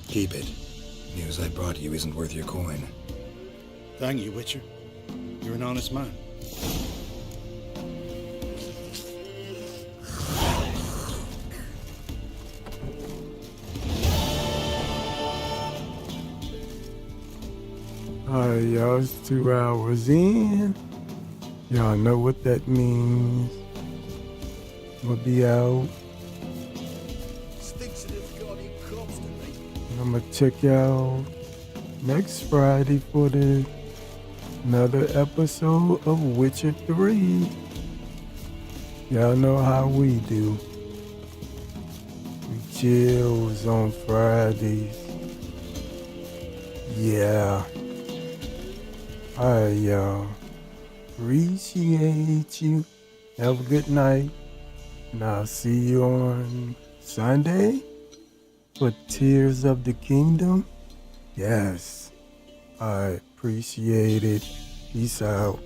Keep it. News I brought you isn't worth your coin. Thank you, Witcher. You're an honest man. Alright, y'all, it's 2 hours in. Y'all know what that means. We'll be out. And I'm gonna check y'all next Friday for another episode of Witcher 3. Y'all know how we do. We chills on Fridays. Yeah. Alright, y'all. Appreciate you. Have a good night. And I'll see you on Sunday for Tears of the Kingdom. Yes. I appreciate it. Peace out.